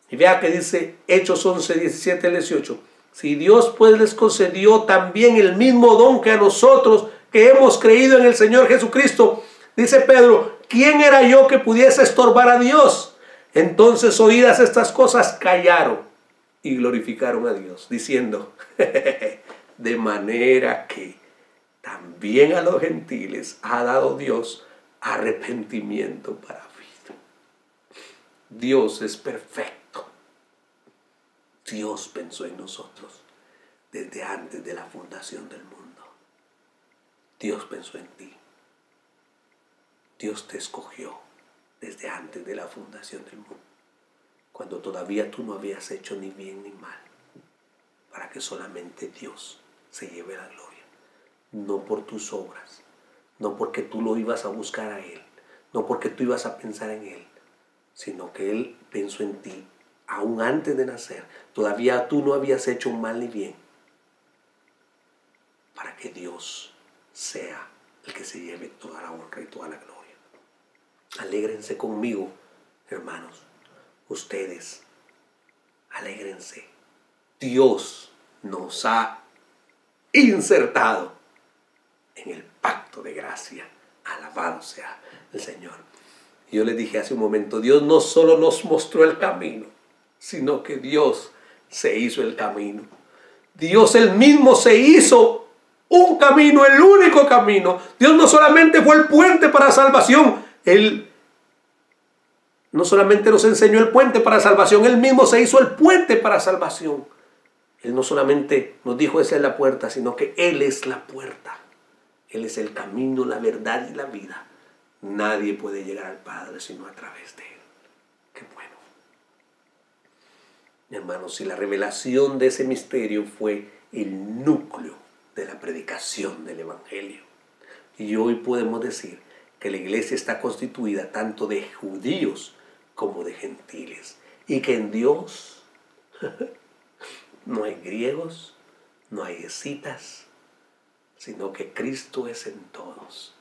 y vea que dice Hechos 11, 17 al 18, si Dios pues les concedió también el mismo don que a nosotros que hemos creído en el Señor Jesucristo, dice Pedro, ¿quién era yo que pudiese estorbar a Dios? Entonces, oídas estas cosas, callaron y glorificaron a Dios, diciendo, de manera que también a los gentiles ha dado Dios arrepentimiento para vida. Dios es perfecto. Dios pensó en nosotros desde antes de la fundación del mundo. Dios pensó en ti. Dios te escogió desde antes de la fundación del mundo, cuando todavía tú no habías hecho ni bien ni mal, para que solamente Dios se lleve la gloria. No por tus obras, no porque tú lo ibas a buscar a Él, no porque tú ibas a pensar en Él, sino que Él pensó en ti aún antes de nacer. Todavía tú no habías hecho mal ni bien, para que Dios sea el que se lleve toda la honra y toda la gloria. Alégrense conmigo, hermanos. Ustedes, alégrense. Dios nos ha insertado en el pacto de gracia. Alabado sea el Señor. Yo les dije hace un momento, Dios no solo nos mostró el camino, sino que Dios se hizo el camino. Dios él mismo se hizo un camino, el único camino. Dios no solamente fue el puente para salvación, Él no solamente nos enseñó el puente para salvación, Él mismo se hizo el puente para salvación. Él no solamente nos dijo esa es la puerta, sino que Él es la puerta. Él es el camino, la verdad y la vida. Nadie puede llegar al Padre sino a través de Él. Qué bueno. Hermanos, si la revelación de ese misterio fue el núcleo de la predicación del Evangelio, y hoy podemos decir que la iglesia está constituida tanto de judíos como de gentiles, y que en Dios no hay griegos, no hay escitas, sino que Cristo es en todos,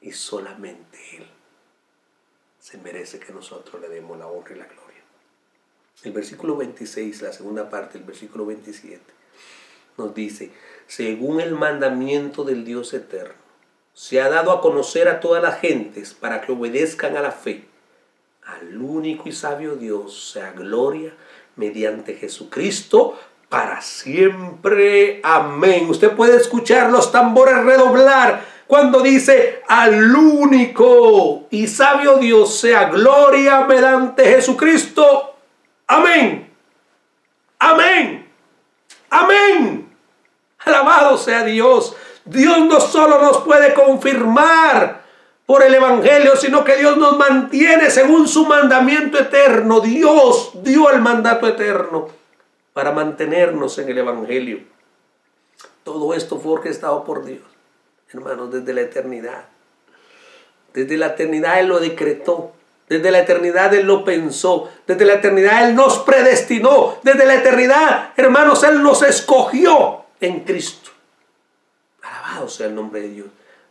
y solamente Él se merece que nosotros le demos la honra y la gloria. El versículo 26, la segunda parte del versículo 27, nos dice, según el mandamiento del Dios eterno, se ha dado a conocer a todas las gentes para que obedezcan a la fe. Al único y sabio Dios sea gloria mediante Jesucristo para siempre. Amén. Usted puede escuchar los tambores redoblar cuando dice al único y sabio Dios sea gloria mediante Jesucristo. Amén. Amén. Amén. Alabado sea Dios. Dios no solo nos puede confirmar por el Evangelio, sino que Dios nos mantiene según su mandamiento eterno. Dios dio el mandato eterno para mantenernos en el Evangelio. Todo esto fue orquestado por Dios, hermanos, desde la eternidad. Desde la eternidad Él lo decretó. Desde la eternidad Él lo pensó. Desde la eternidad Él nos predestinó. Desde la eternidad, hermanos, Él nos escogió en Cristo. Alabado sea el nombre de Dios.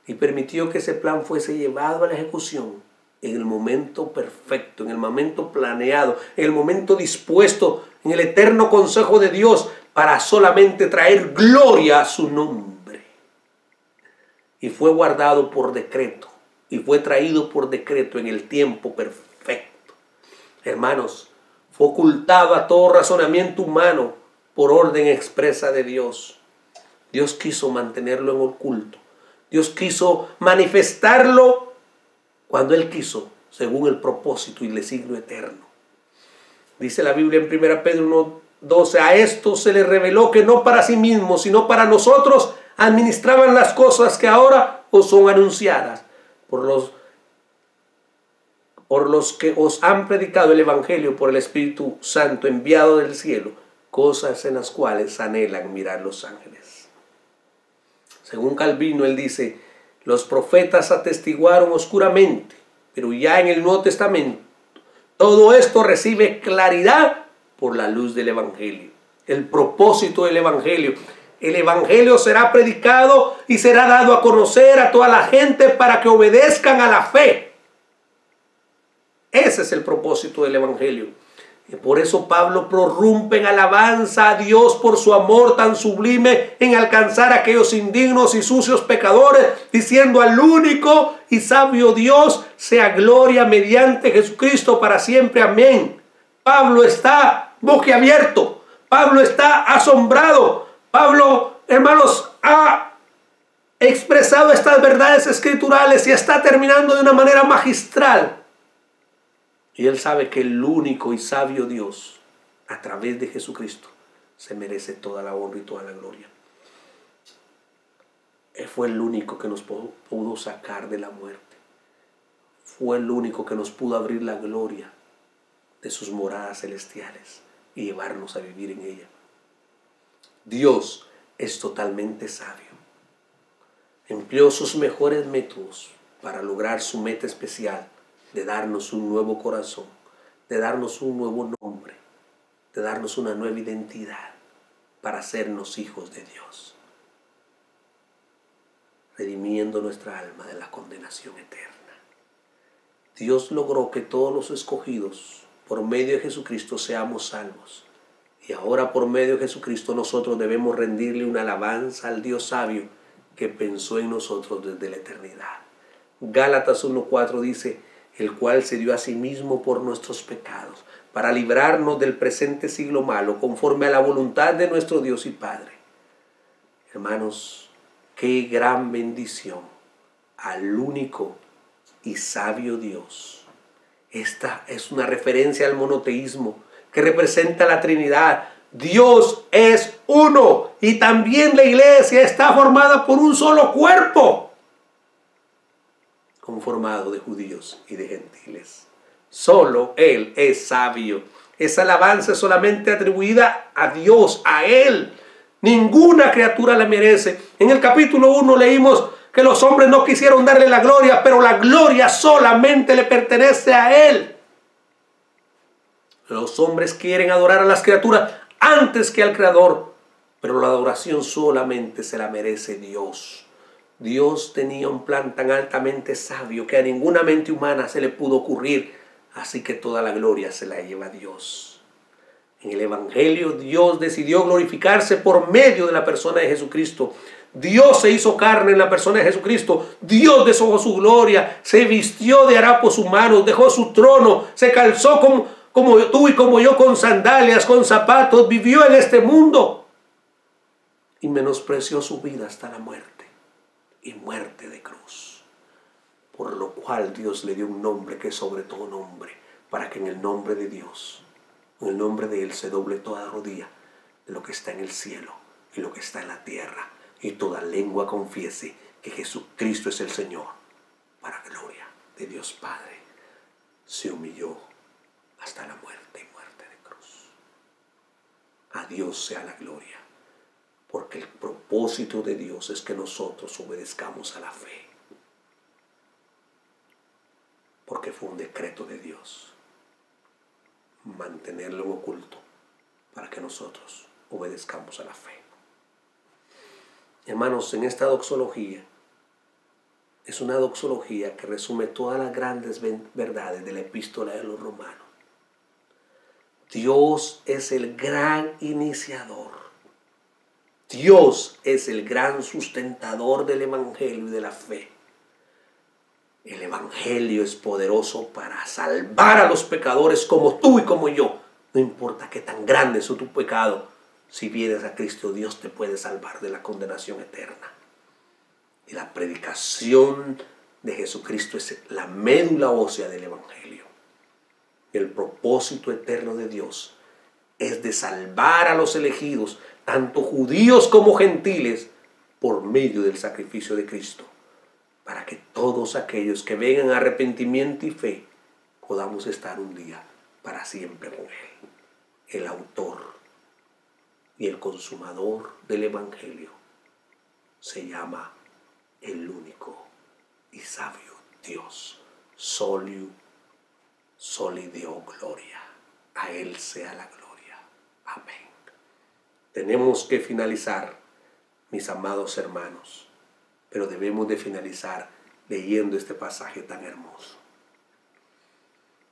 Y permitió que ese plan fuese llevado a la ejecución en el momento perfecto, en el momento planeado, en el momento dispuesto, en el eterno consejo de Dios, para solamente traer gloria a su nombre. Y fue guardado por decreto, y fue traído por decreto en el tiempo perfecto. Hermanos, fue ocultado a todo razonamiento humano por orden expresa de Dios. Dios quiso mantenerlo en oculto. Dios quiso manifestarlo cuando Él quiso, según el propósito y el signo eterno. Dice la Biblia en 1 Pedro 1:12, a esto se le reveló que no para sí mismos, sino para nosotros administraban las cosas que ahora os son anunciadas por los que os han predicado el Evangelio por el Espíritu Santo enviado del cielo, cosas en las cuales anhelan mirar los ángeles. Según Calvino, él dice, los profetas atestiguaron oscuramente, pero ya en el Nuevo Testamento, todo esto recibe claridad por la luz del Evangelio. El propósito del Evangelio. El Evangelio será predicado y será dado a conocer a toda la gente para que obedezcan a la fe. Ese es el propósito del Evangelio. Y por eso Pablo prorrumpe en alabanza a Dios por su amor tan sublime en alcanzar a aquellos indignos y sucios pecadores, diciendo al único y sabio Dios sea gloria mediante Jesucristo para siempre. Amén. Pablo está boquiabierto. Pablo está asombrado. Pablo, hermanos, ha expresado estas verdades escriturales y está terminando de una manera magistral. Y él sabe que el único y sabio Dios, a través de Jesucristo, se merece toda la honra y toda la gloria. Él fue el único que nos pudo sacar de la muerte. Fue el único que nos pudo abrir la gloria de sus moradas celestiales y llevarnos a vivir en ella. Dios es totalmente sabio. Empleó sus mejores métodos para lograr su meta especial de darnos un nuevo corazón, de darnos un nuevo nombre, de darnos una nueva identidad para hacernos hijos de Dios, redimiendo nuestra alma de la condenación eterna. Dios logró que todos los escogidos por medio de Jesucristo seamos salvos. Y ahora por medio de Jesucristo nosotros debemos rendirle una alabanza al Dios sabio que pensó en nosotros desde la eternidad. Gálatas 1:4 dice, el cual se dio a sí mismo por nuestros pecados, para librarnos del presente siglo malo, conforme a la voluntad de nuestro Dios y Padre. Hermanos, qué gran bendición al único y sabio Dios. Esta es una referencia al monoteísmo, que representa la Trinidad. Dios es uno y también la iglesia está formada por un solo cuerpo, conformado de judíos y de gentiles. Solo Él es sabio. Esa alabanza es solamente atribuida a Dios, a Él. Ninguna criatura la merece. En el capítulo 1 leímos que los hombres no quisieron darle la gloria, pero la gloria solamente le pertenece a Él. Los hombres quieren adorar a las criaturas antes que al Creador, pero la adoración solamente se la merece Dios. Dios tenía un plan tan altamente sabio que a ninguna mente humana se le pudo ocurrir, así que toda la gloria se la lleva Dios. En el Evangelio Dios decidió glorificarse por medio de la persona de Jesucristo. Dios se hizo carne en la persona de Jesucristo. Dios deshojó su gloria, se vistió de harapos humanos, dejó su trono, se calzó como tú y como yo con sandalias, con zapatos, vivió en este mundo y menospreció su vida hasta la muerte, y muerte de cruz. Por lo cual Dios le dio un nombre que es sobre todo nombre, para que en el nombre de Dios, en el nombre de Él, se doble toda rodilla de lo que está en el cielo y lo que está en la tierra, y toda lengua confiese que Jesucristo es el Señor, para gloria de Dios Padre. Se humilló hasta la muerte y muerte de cruz. A Dios sea la gloria, porque el propósito de Dios es que nosotros obedezcamos a la fe, porque fue un decreto de Dios mantenerlo en oculto para que nosotros obedezcamos a la fe. Hermanos, en esta doxología, es una doxología que resume todas las grandes verdades de la epístola de los Romanos. Dios es el gran iniciador. Dios es el gran sustentador del Evangelio y de la fe. El Evangelio es poderoso para salvar a los pecadores como tú y como yo. No importa qué tan grande es tu pecado, si vienes a Cristo, Dios te puede salvar de la condenación eterna. Y la predicación de Jesucristo es la médula ósea del Evangelio. El propósito eterno de Dios es de salvar a los elegidos, tanto judíos como gentiles, por medio del sacrificio de Cristo, para que todos aquellos que vengan a arrepentimiento y fe podamos estar un día para siempre con Él. El autor y el consumador del Evangelio se llama el único y sabio Dios. Soli Deo Gloria. A Él sea la gloria. Amén. Tenemos que finalizar, mis amados hermanos, pero debemos de finalizar leyendo este pasaje tan hermoso.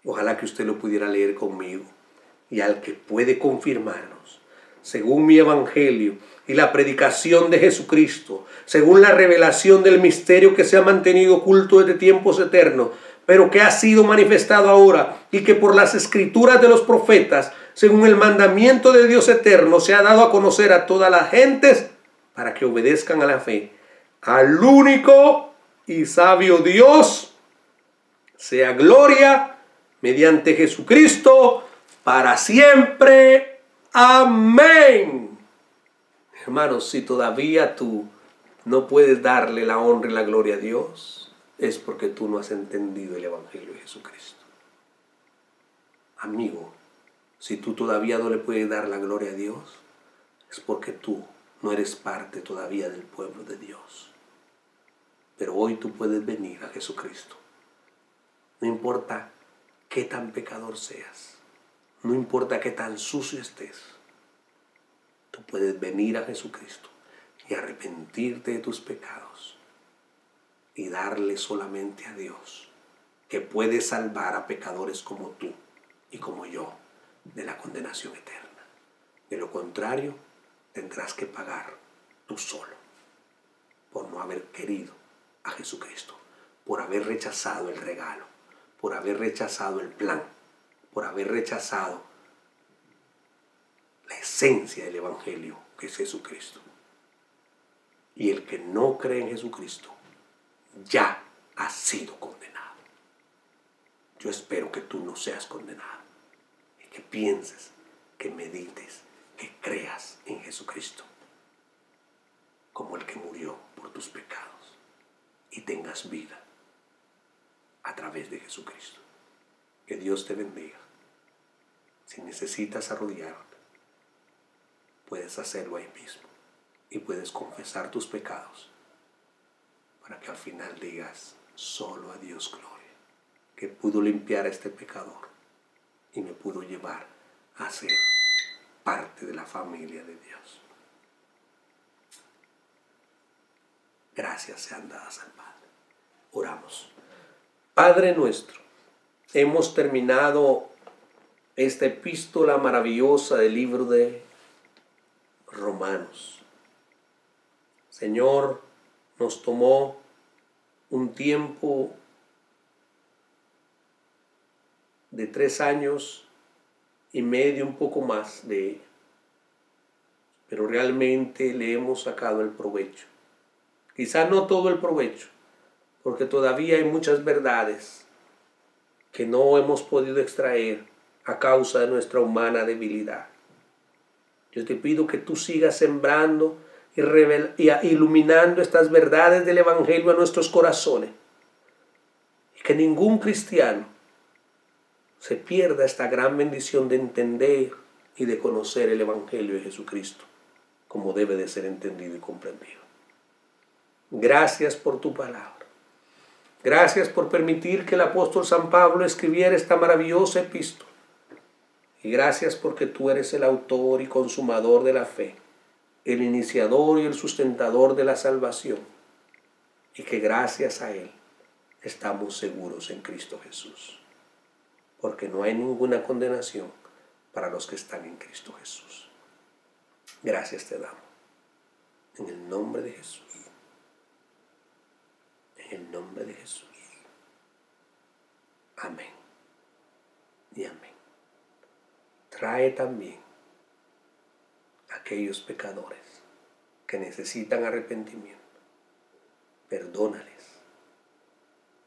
Ojalá que usted lo pudiera leer conmigo, y al que puede confirmarnos, según mi evangelio y la predicación de Jesucristo, según la revelación del misterio que se ha mantenido oculto desde tiempos eternos, pero que ha sido manifestado ahora, y que por las escrituras de los profetas, según el mandamiento de Dios eterno, se ha dado a conocer a todas las gentes para que obedezcan a la fe, al único y sabio Dios, sea gloria mediante Jesucristo para siempre. Amén. Hermanos, si todavía tú no puedes darle la honra y la gloria a Dios, es porque tú no has entendido el Evangelio de Jesucristo. Amigo, si tú todavía no le puedes dar la gloria a Dios, es porque tú no eres parte todavía del pueblo de Dios. Pero hoy tú puedes venir a Jesucristo. No importa qué tan pecador seas, no importa qué tan sucio estés, tú puedes venir a Jesucristo y arrepentirte de tus pecados y darle solamente a Dios, que puede salvar a pecadores como tú y como yo de la condenación eterna. De lo contrario, tendrás que pagar tú solo por no haber querido a Jesucristo, por haber rechazado el regalo, por haber rechazado el plan, por haber rechazado la esencia del Evangelio, que es Jesucristo. Y el que no cree en Jesucristo ya ha sido condenado. Yo espero que tú no seas condenado y que pienses, que medites, que creas en Jesucristo como el que murió por tus pecados y tengas vida a través de Jesucristo. Que Dios te bendiga. Si necesitas arrodillarte, puedes hacerlo ahí mismo y puedes confesar tus pecados para que al final digas: solo a Dios gloria, que pudo limpiar a este pecador y me pudo llevar a ser parte de la familia de Dios. Gracias sean dadas al Padre. Oramos. Padre nuestro, hemos terminado esta epístola maravillosa del libro de Romanos. Señor, nos tomó un tiempo de 3 años y medio, un poco más de ella, pero realmente le hemos sacado el provecho. Quizá no todo el provecho, porque todavía hay muchas verdades que no hemos podido extraer a causa de nuestra humana debilidad. Yo te pido que tú sigas sembrando y iluminando estas verdades del Evangelio a nuestros corazones, y que ningún cristiano se pierda esta gran bendición de entender y de conocer el Evangelio de Jesucristo como debe de ser entendido y comprendido. Gracias por tu palabra. Gracias por permitir que el apóstol San Pablo escribiera esta maravillosa epístola. Y gracias porque tú eres el autor y consumador de la fe, el iniciador y el sustentador de la salvación. Y que gracias a Él estamos seguros en Cristo Jesús. Porque no hay ninguna condenación para los que están en Cristo Jesús. Gracias te damos. En el nombre de Jesús. En el nombre de Jesús. Amén. Y amén. Trae también a aquellos pecadores que necesitan arrepentimiento. Perdónales.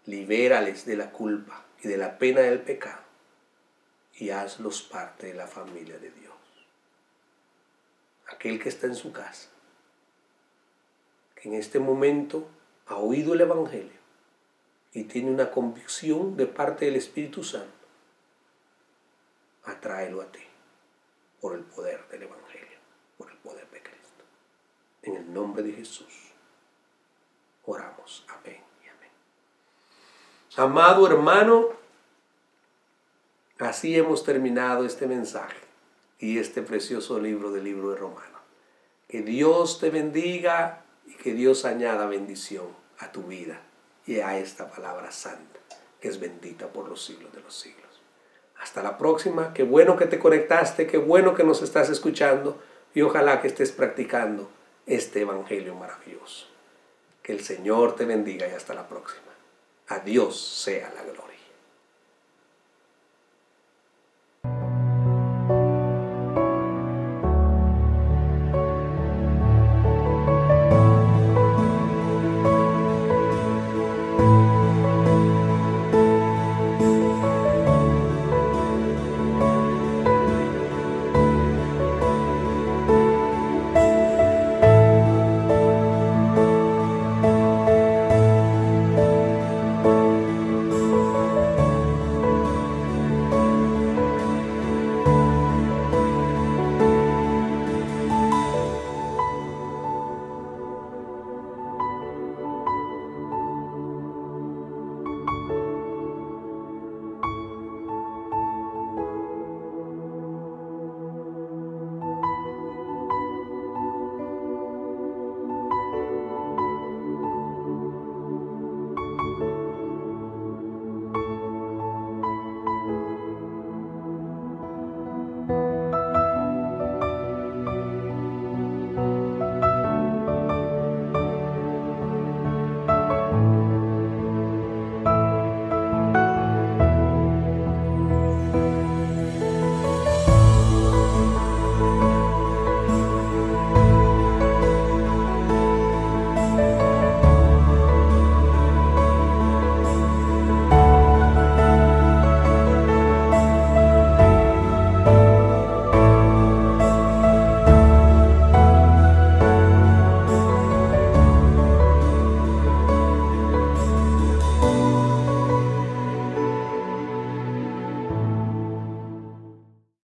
Libérales de la culpa y de la pena del pecado. Y hazlos parte de la familia de Dios. Aquel que está en su casa, que en este momento ha oído el Evangelio y tiene una convicción de parte del Espíritu Santo, atráelo a ti por el poder del Evangelio, por el nombre de Jesús oramos. Amén y amén. Amado hermano, así hemos terminado este mensaje y este precioso libro del libro de Romanos. Que Dios te bendiga y que Dios añada bendición a tu vida y a esta palabra santa, que es bendita por los siglos de los siglos. Hasta la próxima. Qué bueno que te conectaste, qué bueno que nos estás escuchando y ojalá que estés practicando este evangelio maravilloso. Que el Señor te bendiga y hasta la próxima. A Dios sea la gloria.